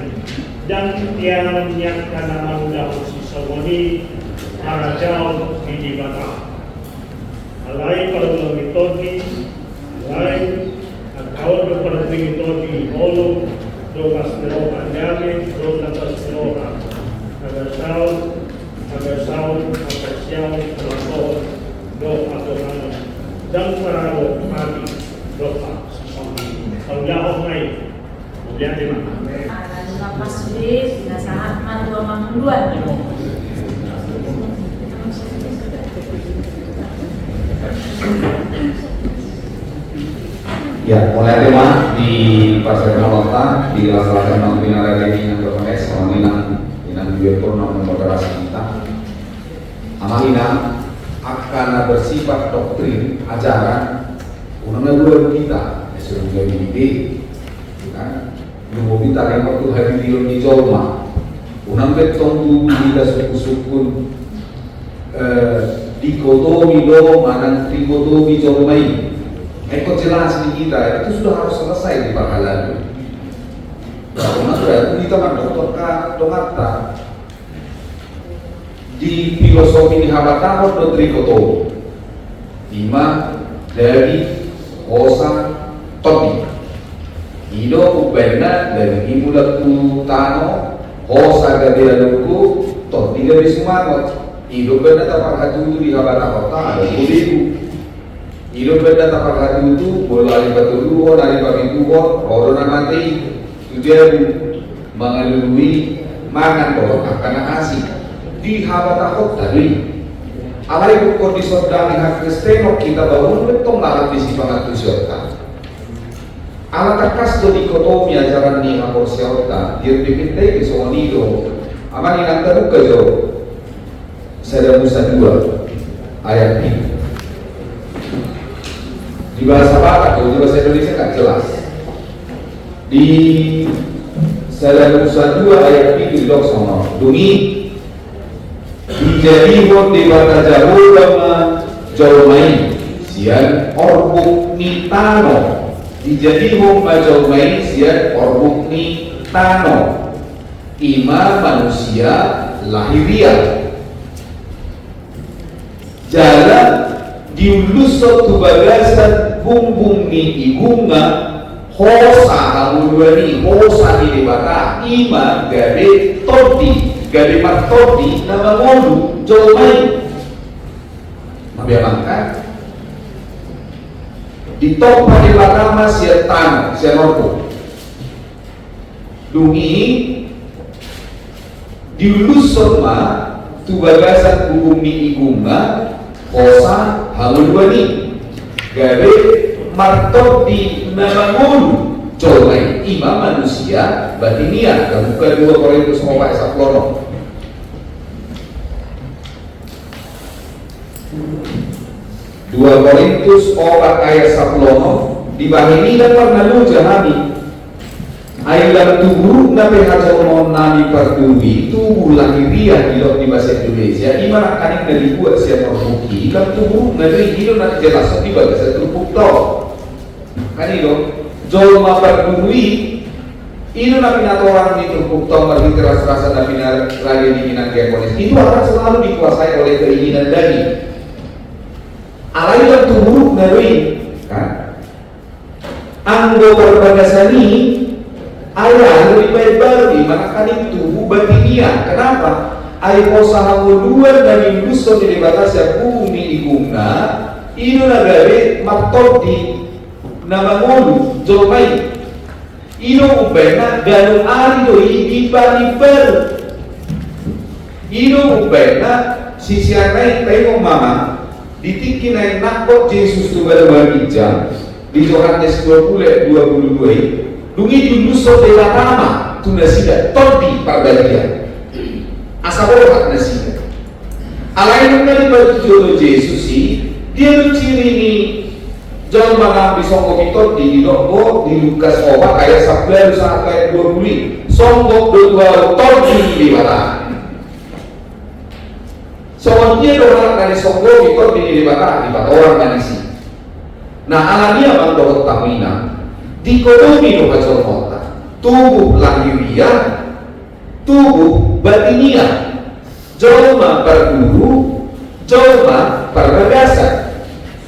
dan tiang menyiapkan nama mudah si sawani arajau di bawah lain kalau metode lain kalau metode olo doa serokan jame doa serokan agar saud terlalu doa Tuhan dan para pagi doa sesama kalau jauh naik kemudian di mana? Lapas sudah tidak sangat mantua mangduan. Ya, mulai tema di Pasar Kota di laksanakan pembinaan ini yang berkaitan sama Minang juga pernah moderasi kita. Amalina akan bersifat doktrin ajaran undang-undang kita sebagai ide, kan? Yang kita yang waktu hari di Jolma, undang betong tu kita suku-suku dikotomi do manang trikotomi Jolmai. Ekor jelas di kita itu sudah harus selesai di parhalan. Karena berarti kita dokter di filosofi di Habatahor do trikotomi. 5 dari kosa topi. Ido ubena dari imulat tano kosa gabialuku topi gabi sumangot. Ido benda tapar hatu di Habatahor ada kuliku. Hidup benda tapar hati itu boleh lari batu luhur, lari bagi luhur, corona mati, itu dia mengalami mangan bahwa akan asik. di habatakot tadi. Alay bukod di sordang hak Kristeno kita bangun betong lalat di sipangat tusyota. Alat takas do dikotomi ajaran ni hapor syota dia dipintai di sonido. Aman yang terbuka jo. Saya Musa 2 ayat ini. Di bahasa Batak atau di bahasa Indonesia kan jelas. Di Saya Musa 2 ayat ini dok sama. Dungi dijadihon di bata jauh sama jauh main sian orbuk ni tano dijadihon ma jauh main sian orbuk ni tano ima manusia lahiriah jalan diulus suatu bagasan bumbung ni igunga hosa hamudwani hosa ni bata ima gade todi gade martodi nama ngolu jauh main mabiamangkan di topa di bakama siya tanah siya norpo dungi diulusot ma tu bagasan bubung ni igunga kosa hamudwani gade martodi nama ngolu jauh main ima manusia batinia dan bukan 2 Korintus 4 ayat 10. 2 Korintus 4 ayat 10 dibahini dan warna lu jahami ayat tubuh nabi hajar nami pertubi tubuh lahiriah di bahasa Indonesia dimana kan yang dibuat siapa bukti dan tubuh negeri itu nanti jelas di bahasa terpuk kan itu jauh pertubi itu nabi orang di terpuk ngerti keras-kerasan nabi lagi diinginkan diakonis itu akan selalu dikuasai oleh keinginan daging. Alai yang tubuh dari kan anggota berbagasani ayah lebih baik baru mana kan tubuh batinia kenapa ayah posaha luar dari musuh di batas yang bumi igungna itu nagari matodi nama ngolu jomai itu ubena ganun ari doi ibar itu ubena sisianai tengok mama ditikin naik nakot Yesus tu pada berbicara di Yohanes 20:22 dungi dulu saudara nama tu nasihat todi perbagian asa borat nasihat alain dari bertujuh Yesus si dia tu ciri ni jangan malam di songkok itu di Lukas di Lukas 4 ayat 11 sampai 20 songkok berdua todi di mana soalnya orang dari Songgo itu di bata orang manusia. Nah alamiah bang dokter tamina dikotomi do bacor kota tubuh lahiriah tubuh batinia joma perguru joma perbagasan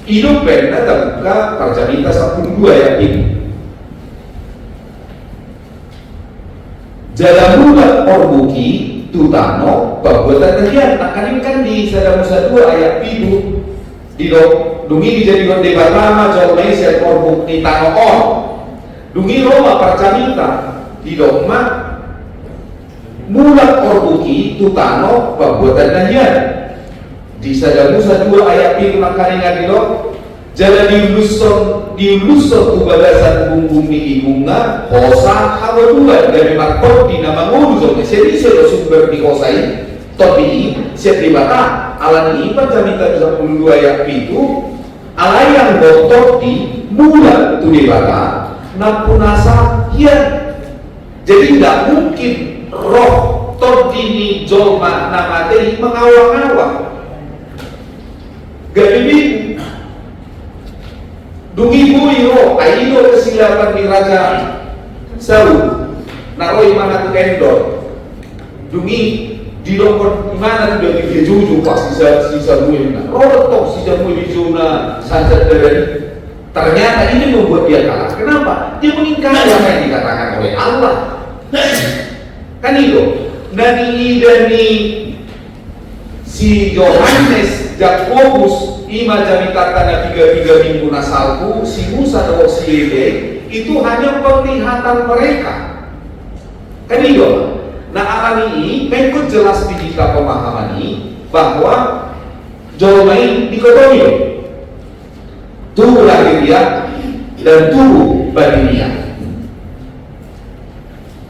hidup benar terbuka perjanita 12 ayat ini jalan bulat orbuki tutano perbuatan najian nak kan di Sada Musa 2 ayat 7 di dungi dijadikan debat lama jauh Malaysia korbuk ni tano on dungi Roma percanita di dogma mulat korbuki tutano perbuatan najian di Sada Musa 2 ayat 7 makanya di jalan diulusot tu bagasan bumbung ni igunga hosa hawa 2 dari makot di nama ngulu jadi saya sumber di kosai tapi siap dibata alan ini pancamita 22 ayat itu ala yang botok di mula tu dibata nampunasa hian jadi tidak mungkin roh todini jolma nama teri mengawang-awang gak dibimbing dungi buiro aido kesilapan di Raja Saud naroi mana tu kendor dungi di lokon mana tu dia juju pas sisa buina rotok sisa buina di zona sanjat dari ternyata ini membuat dia kalah kenapa dia mengingkari apa yang dikatakan oleh Allah kan itu dari si Yohanes Jakobus ima jamita tanda 3 minggu nasalku si Musa dan si Lele itu hanya penglihatan mereka kan itu Nah alam ini mengikut jelas di kita pemahaman ini bahwa jolmai dikotomi tubuh lahiriah dan tubuh batiniah.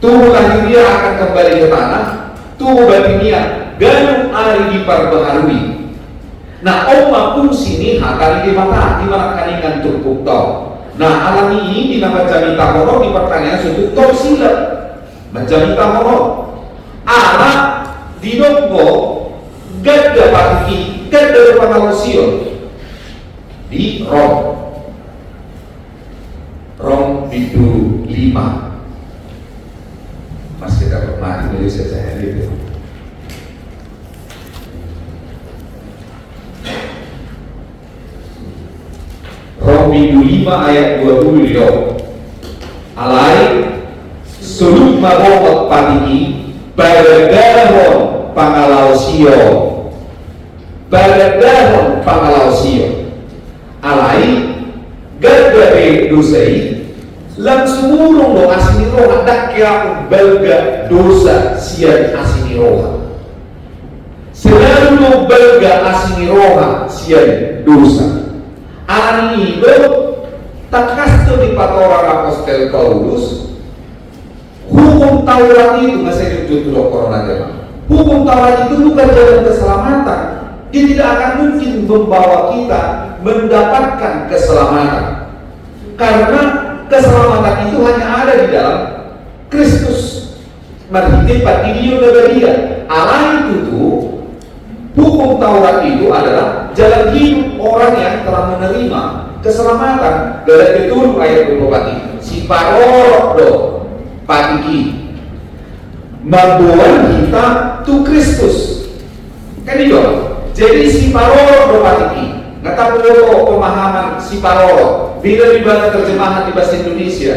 Tubuh lahiriah akan kembali ke tanah, tubuh batiniah ganung ari diperbaharui. Nah oma fungsi ini hakali di mata di mana kaningan turpuk tau. Nah alam ini di nama jamita hono di pertanyaan suatu tau sila menjamita hono ala di nongko gada pagi gada pangalosio di Rom itu 5 mas kita mati Indonesia saya gitu. Rom itu 5 ayat 20 yo. Alai suluk mabok patiki bagadahon pangalausio alai gagare dosai lang sumurong do asiniroha dakya belga dosa sian asiniroha selalu belga asiniroha sian dosa ani do takasto di patora apostel Paulus hukum Taurat itu masih jujur corona tema. Hukum Taurat itu bukan jalan keselamatan. Dia tidak akan mungkin membawa kita mendapatkan keselamatan. Karena keselamatan itu hanya ada di dalam Kristus. Marhitipat idio nagaria. Allah itu tuh hukum Taurat itu adalah jalan hidup orang yang telah menerima keselamatan. Dari itu ayat 24 si paroro patiki membuat kita tu Kristus kan itu. Jadi si paroro patiki nggak tahu pemahaman si paroro bila dibaca terjemahan di bahasa Indonesia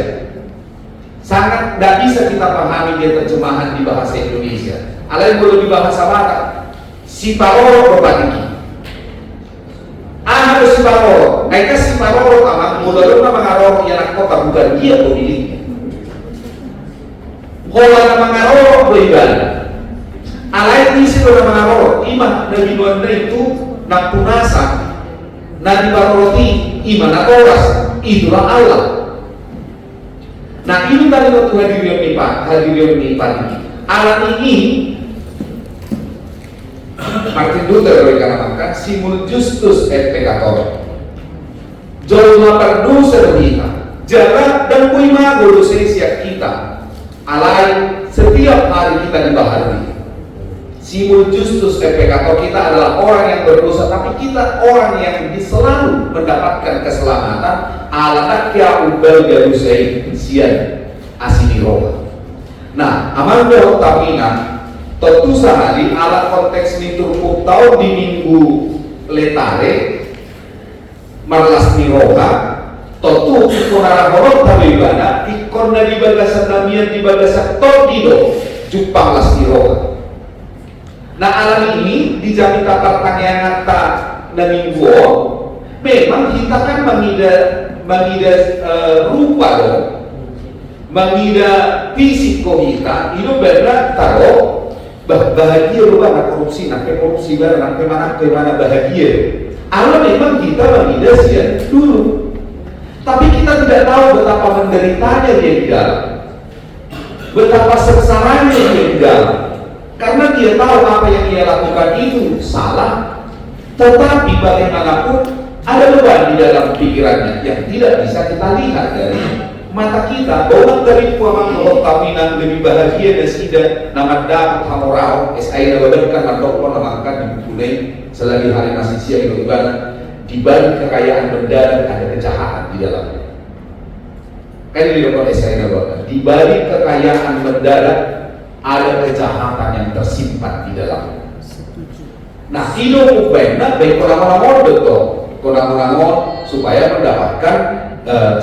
sangat tidak bisa kita pahami dia terjemahan di bahasa Indonesia. Alain boleh di bahasa Batak si paroro patiki harus si paroro mereka si paroro sama mudah mengaror yang kota bukan dia pemiliknya. Kalau nama ngaror beribadah, alai isi nama ngaror, imah nabi Nuanda itu nak punasa, nabi baroti, imah nak oras, itulah Allah. Nah ini tadi waktu hadirin mipat ini. Alam ini Martin Luther berkatakan simul justus et peccator. Jolma perdosa kita, jaga dan kuima dosa siap kita. Alai setiap hari kita dibaharui. Simul justus peccator kita adalah orang yang berdosa, tapi kita orang yang selalu mendapatkan keselamatan. Alatnya ubel garusai sian asiniroha. Nah, amal berotapina tentu sehari alat konteks ini turpuk tahu di minggu letare marlas niroha. Tentu ikonara horot tabibana ikon dari bagasan namian di bagasan tordido jupang lasniroha. Nah alam ini dijamin tata tangian ta na mingguo memang kita kan mengida rupa dong, mengida fisik kita itu benar taruh bahagia lupa nak korupsi, nak korupsi barang, nak kemana bahagia. Alam memang kita mengida sian dulu. Tapi kita tidak tahu betapa menderitanya dia di dalam, betapa sengsaranya dia di dalam, karena dia tahu apa yang dia lakukan itu salah. Tetapi bagaimanapun ada beban di dalam pikirannya yang tidak bisa kita lihat dari mata kita. Bahwa dari puamang rotaminang lebih bahagia dan tidak nama dapat hamorau SI nabadarkan mandoklo namakan dibukulai selagi hari masih siang ibadah. Di balik kekayaan mendadak ada kejahatan di dalamnya. Kan ini dokter saya bahkan di balik kekayaan mendadak ada kejahatan yang tersimpan di dalamnya. Nah, ini upaya baik orang-orang betul, orang-orang supaya mendapatkan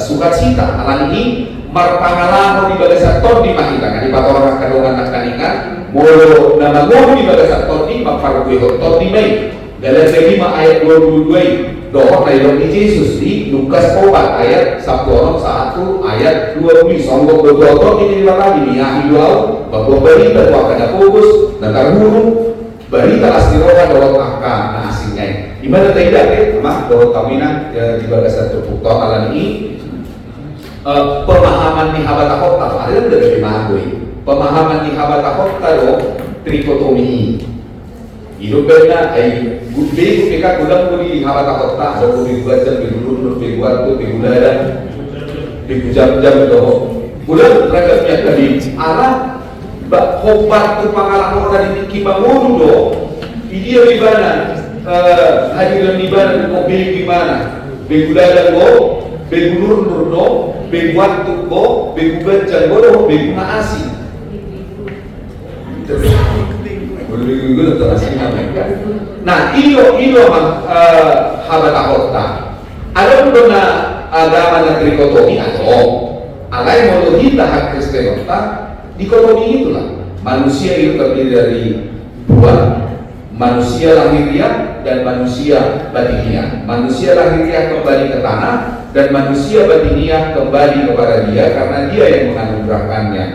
sukacita. Alam ini marpangalahu di bagasan ton di mahitangan di patoran kadongan nak kaningan, molo nama di bagasan ton di mafarguihot ton di mai. Galatia 5 ayat 22 doa nailon ni Yesus di Lukas 4 ayat 1 ayat 20 songkok betul ini lagi ni hilau bahwa berita tu akan fokus dan huru berita astiroha doa akan na asingnya gimana tidak mah doa kaminan di bagasan terputar alam ini pemahaman ni habata kota ada yang lebih mahal pemahaman ni habata kota lo trikotomi hidup benda ay gudde mereka kulang kuri habata kota ada kuri baca bidulur biguatu bigularan bigujam-jam do kulang ragatnya tadi ala bak hobat tu pangalaman dari kibangun do dia di mana hadiran di mana ko di mana bigularan go bigulur do biguatu go bigujam go biguna asi nah ilo habata kota ada pun agama na trikotomi atau alai molohita hak Kristenota dikotomi itulah manusia itu terdiri dari dua manusia lahiriah dan manusia batiniah. Manusia lahiriah kembali ke tanah dan manusia batiniah kembali kepada dia karena dia yang menganugerahkannya.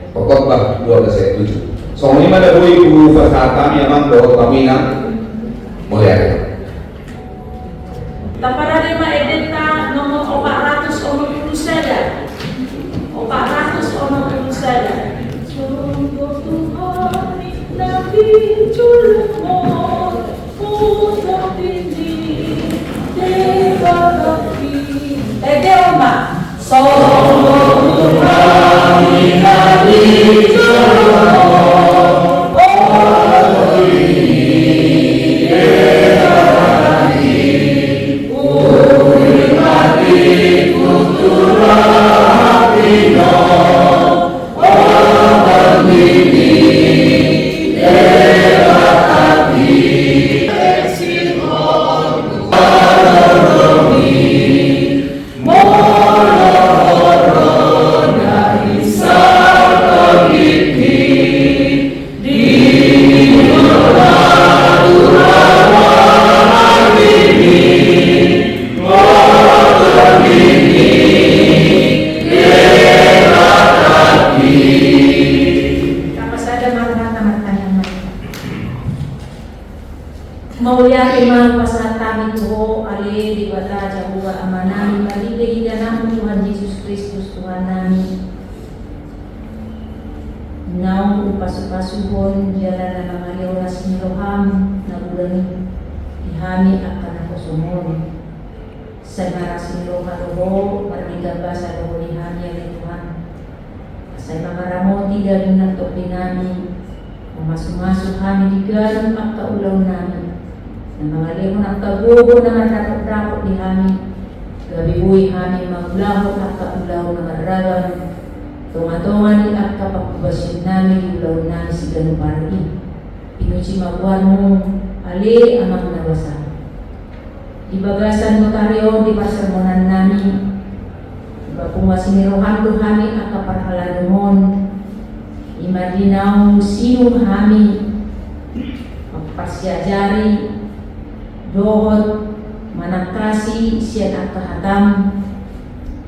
Pokoknya 12 ayat 7. Soalnya mana boleh guru perkataan yang memang kami yang mulai ada. Tapara lima edenta nomor 400 saja. 400 saja. Sungguh Tuhan Nabi Julmo Muda Bindi Dewa Nabi Dewa Sungguh Tuhan Nabi Julmo Pasupon jalan na mga leonas ni Roham na ulang ihami akan ako sumon sa maras ni Roha marigaba sa roho ni Hami ang Tuhan sa mga ramoti galing ng topi namin masuk kami di galing pagkaulaw namin na mga leon ang tagubo na dapat ni Hami gabi-uwi Hami magulaho at kaulaw na maragan tunga-tunga ni at kapagpabasyon namin ulaw namin si Ganupari. Pinuchi magwan mo, ali amang nawasan. Ibagasan mo tayo, di pasermonan namin. Iba kung masiniruhan ko kami at kaparhalan mo. Imadinaw sino kami magpasyajari, dohot, manangkasi, siya at kahatam.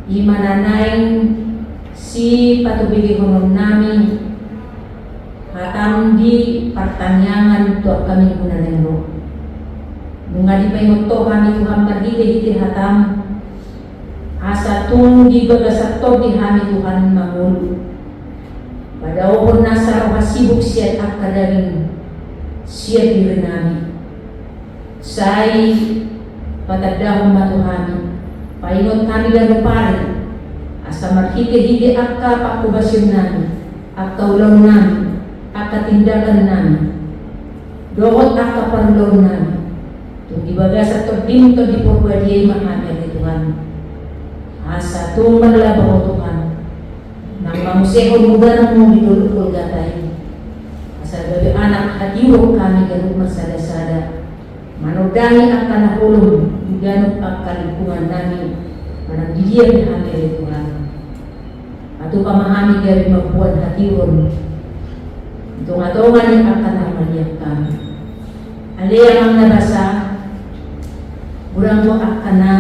Imananayin si patubig honon namin hatam di pertanyaan untuk kami gunakan roh. Nunga di paimoto kami Tuhan berdiri hatam asa tung di bagasakto di kami Tuhan mangulu. Pada ohon nasa roh sibuk siya akadaring siya diri namin. Say patadahong matuhami paingot kami ganupari asa marhite-hite akka pakubasyon namin, akka ulaw namin, akka tindakan namin, dohot akka panulaw namin. Tung ibaga sa tordin to di po pwede mahami ang Tuhan. Asa tung manlabaw Tuhan, nang mamusehon mo ba ng mong idulukol gatay. Asa gabi anak hatiwok kami ganun masadasada, manodani akka nahulong, ganun ang kalingkungan namin, managdidiyan kami ang Tuhan. Atau pamahami dari membuat hati ron. Tunga-tunga ni akan namanya kami. Alea ang nabasa, burang ko akana,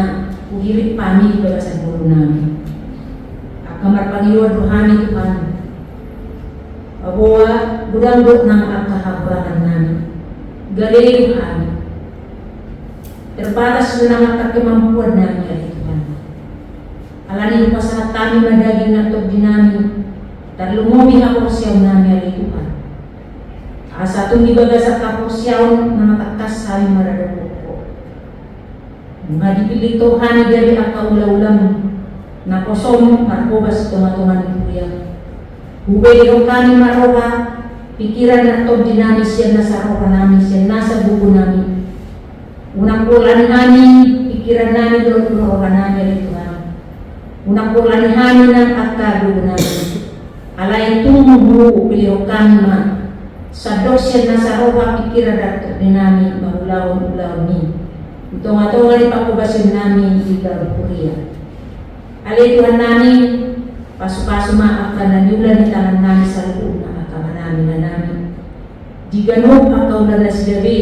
uhirit pami babasan guru namin. Akamar Panginoon rohani Tuhan. Bahwa burang ko ng akahabaran namin. Galileo kami. Terbatas mo ng kakimampuan namin ya Tuhan. Alani pa sa kami madaging natog din namin. Tarlumubi nga porsyaw namin ya Tuhan. Asa itong ibaga sa kaporsyaw na matakas sa aming maradagpo. Mga dipilitohan ni Gabi ang kaula-ulam na posom markobas tunga-tungan ni Kuya. Hubay ikaw kami maroka, pikiran na ito dinamis yan nasa roka namin, yan nasa bubo namin. Unang kulan namin, pikiran namin doon roka namin ito namin. Unang kulan namin ang akadugo namin. Alay tumubo, piliho kami ma. Sa dos yan nasa roka, pikiran na ito namin, mahulaw-ulaw ni. Ito nga ito nga rin pakubasin namin, ilaw Korea. Alay Tuhan namin, paso-paso maakal na niulan ni tangan namin sa loob na akama namin na namin. Di ganun ang kaulan na si Gabi.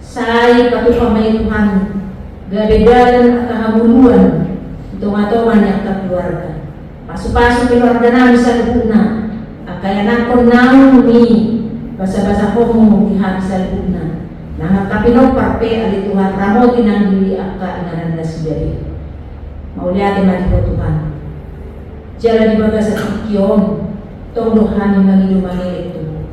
Say patupamay Tuhan. Gabi-galan at kahamuluan. Ito nga ito nga niya kakeluarga. Paso-paso keluarga namin sa loob na. Akayanan ko namin ni basa-basa ko mong ihagi sa loob na. Nangakapinong parpe ali Tuhan. Ramo tinanggili ang kainanan na si Gabi. Mauliatin natin po Tuhan. Jalan ibaga sa tikyon, tonglohan yung mga lumangil ito.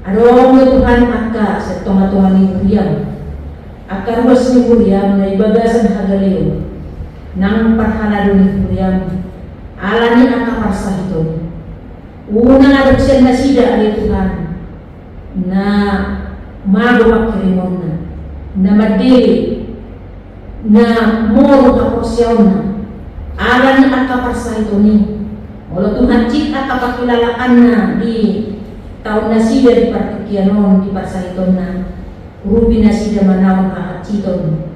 Arong na Tuhan aka sa tunga-tunga ni William. Aka ruas ni William na ibaga sa hagaliw. Nang parhalado ni William, ala ni aka parsa ito. Una nga siya na sida ali Tuhan na magawa kirimon na madili na moro kaporsyaw na. Alam ni akaparsa ito ni. Wala Tuhan cik akapakilalaan na di taon na sida di partikyanon di parsa ito na. Rubi na sida manawang kakaciton.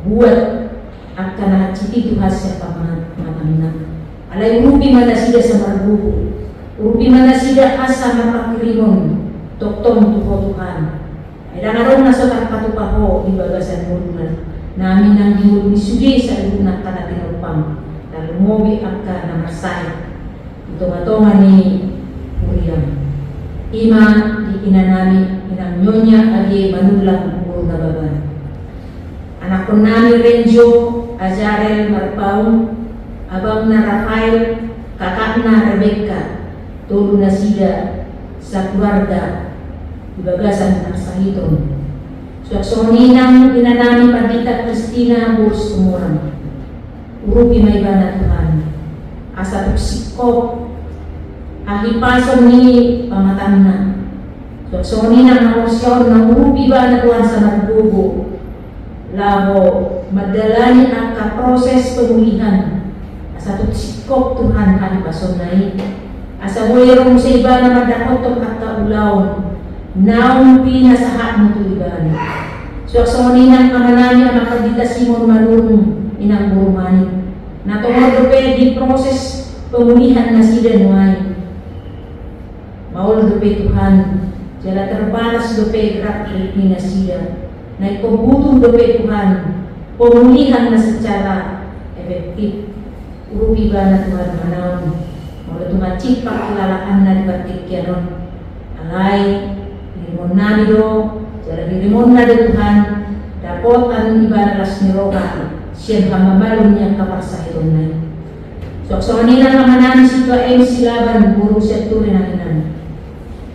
Buat at kanakaciti Tuhan siya pamanaman. Alay rubi man na sida sa marbubo. Rubi man na sida asa mapakirimon. Toktong tuho Tuhan. Ay dangarong nasa karpatupaho di bagasan mo namin ang diwag-isugi sa ilunat ka na tinupang na lumubi ang ka na masay. Ito nga ni Uriam. Ima di ina namin inang nyonya agi manulang puro na baban. Anak ko namin Renjo, Azarel Marpaung, abang na Rafael, kakak na Rebecca, tulo na sida sa keluarga, ibagasan ang sahiton. So ninang inanami Pandita Cristina Burus Umurang. Urupi may ba na Tuhan. Asa tuksikop. Ahipason ni pamatan na. So ninang nakosyon na urupi ba na Tuhan sa magbubo. Labo madalani ang kaproses pemulihan. Asa tuksikop Tuhan ahipason na asa mayroong sa iba na madakot at kaulaw. Naumpi na sa hat mo tuligan. So sa maninang kamanani ang Pandita Simon Manung inang burumani. Natungod dope di proses pemulihan na sida nuay. Maul dope Tuhan. Jala terbalas dope gerak ni na sida. Na ikubutuh dope Tuhan. Pemulihan na secara efektif. Urubi ba na Tuhan manaon. Maul Tuhan cipak kilalaan na dibatik yanon. Alay rimon na nido, jala rimon na do Tuhan, dapat ang iba na las ni Roka, siya hamamalon niya kaparsahiton na. So kanina naman namin si Tua M. Silaban, guru siya turin na hinan.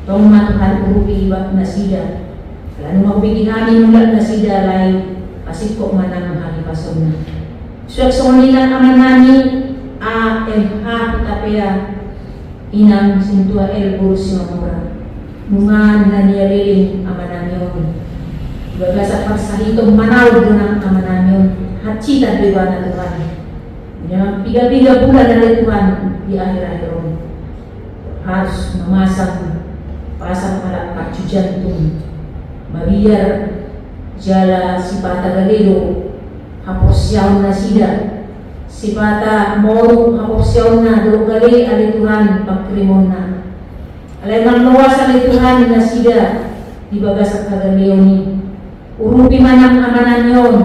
Tong matuhan urupi iba na sida. Kala nung magbigihani mula na sida lay, pasiko man ang halipason na. So kanina naman namin, A.M.H. Tapia, inang sintua L. Guru Simamura. Nungan na niyariling amanamyon. Baga sa parsahitong manaw doon ang amanamyon. Hatsita diba na Tuhan. Yung piga-piga bulan na Tuhan di akhir-akhirong. Harus memasang pasang alat pacu jantung. Mabiyar jala sipata galilo. Haposyaw na sida. Sipata moro haposyaw na do gali ali Tuhan pagkrimon na. Alay magluwas sa Tuhan na sida, di bagas kagalioni. Urupi manang amanan yon,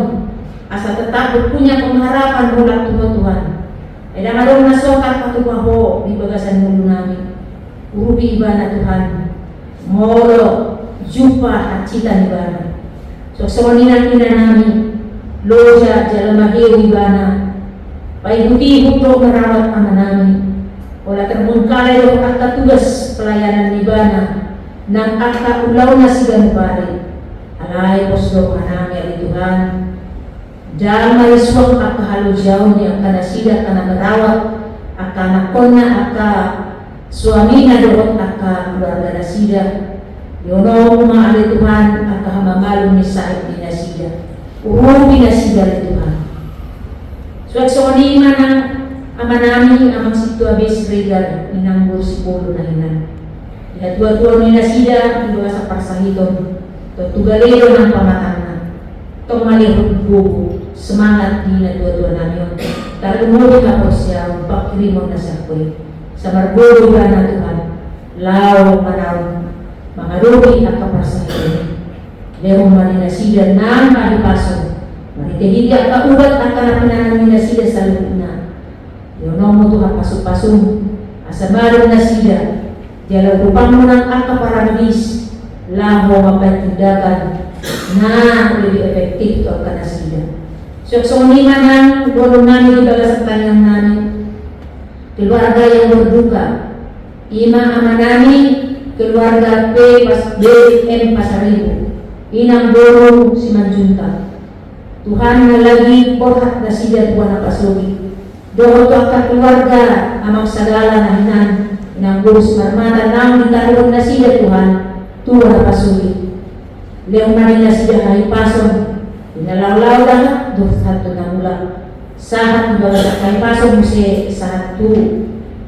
asa tetap punya pengharapan rolak Tuhan. Eda ngadong nasokat patupaho di bagasan mulu nami. Urupi ibana Tuhan, molo jumpa hacitan ibana. Sosoninan ina nami, loja jalamaheu ibana. Paibuti untuk merawat amanami. Ola terbungkalai do akta tugas pelayanan ibana. Nang akta ulau nasigan pare. Alai posdo kanami ali Tuhan. Dalam mariswak akta halu jauh yang kana sida kana merawat. Akta nakona akta suamina dohot akta keluarga nasida. Yono ma ali Tuhan akta hamamalu ni saib di nasida. Urupi nasida ali Tuhan. Suaksoni manang amanami amang situ abis regal inang bursipulo na hinan. Ila tua-tua ni nasida ibaga sa parsahiton. Tugalero ng pamatangan. Tong malihog bubu semangat di na tua-tua namin. Tarumuli ka po siya pakirimon na sa kuy. Sa marbulo ba na Tuhan. Lao manaw mga rubi at kaparsahiton. Lehong maninasida ng malipason. Mariti at kaubat at kanapanan ng nasida sa loob na. Yono mo ito pasok-pasok. Asamarong nasida. Dialaw upang mo ng akaparamidis. Laho mapagtindakan na lebih efektif ito ang kanasida. So nima ng bolong namin ibaga sa tanyang namin. Keluarga yang berduka. Ima ama namin. Keluarga BM Pasaribu. Inang bolong si Manjunta. Tuhan na lagi porhat na sida Tuhan na pasugi. Doon to ang keluarga amang sagala na hinan inang burus marmata nang ditaruan na sida Tuhan Tuhan na pasugi. Leong manin na sida kay pason inalaw-law lang doon satu na mula sahat mga kay pason musi sahat tu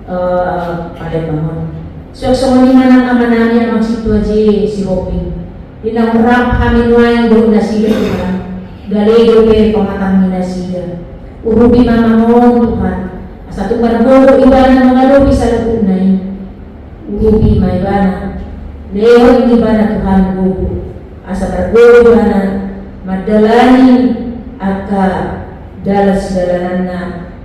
pada bangon. So manima ng ama namin amang situaji si Hopi. Inang rap hamin wayang doon na sida Tuhan. Galido ke pamatang minasida. Urubi mamamon Tuhan. Asa tumarbogo ibana mga lobi sa lapunay. Urubi maibana. Leo ibana Tuhan bubu. Asa tarbogo ibana madalani aka dalas-dalanan na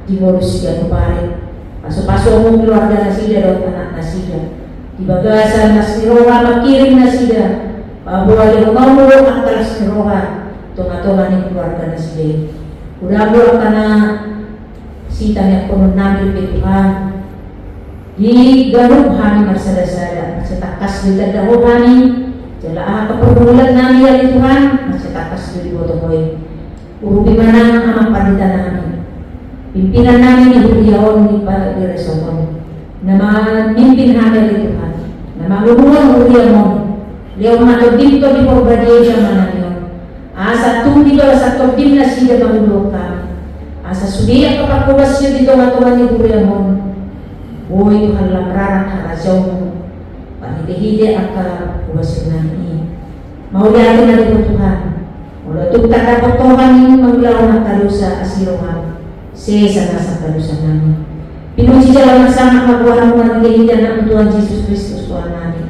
divorce gano pare. Paso-paso mo keluarga na sida daw anak na sida. Dibagasan na siroha makirim na sida. Pabuali mo ang talas siroha. Tunga-tunga ni keluarga na sila. Udabor ka na sita niya kuno namin Tuhan. Di garub kami marsada-sada. Masitakas di tadaho kami. Jala kapagbulan namin yan Tuhan. Masitakas di botohoy. Urupi manang amang panita namin. Pimpinan namin ni Huriyaon ni Pag-Iresokon. Na mamimpin namin Tuhan. Na magumungan Huriyaon. Leo mato dito di Pobradiya manang yun. Asa tundi ba sa tobdim na sida mangulog kami. Asa sudiya kapag kuwas siya dito nga tuwan ni Huriamon. Uy, Tuhan lamraran harasyaw mo. Panhide-hide ang kuwas yun namin. Mauliatin na rin Tuhan. Mula tugta dapat Tuhan yung maglaw ng kalusa asirohan. Sesa nasa kalusa namin. Pinusi siya lang sama magawa ng mga nagihida ng Tuhan Jesus Kristus Tuhan namin.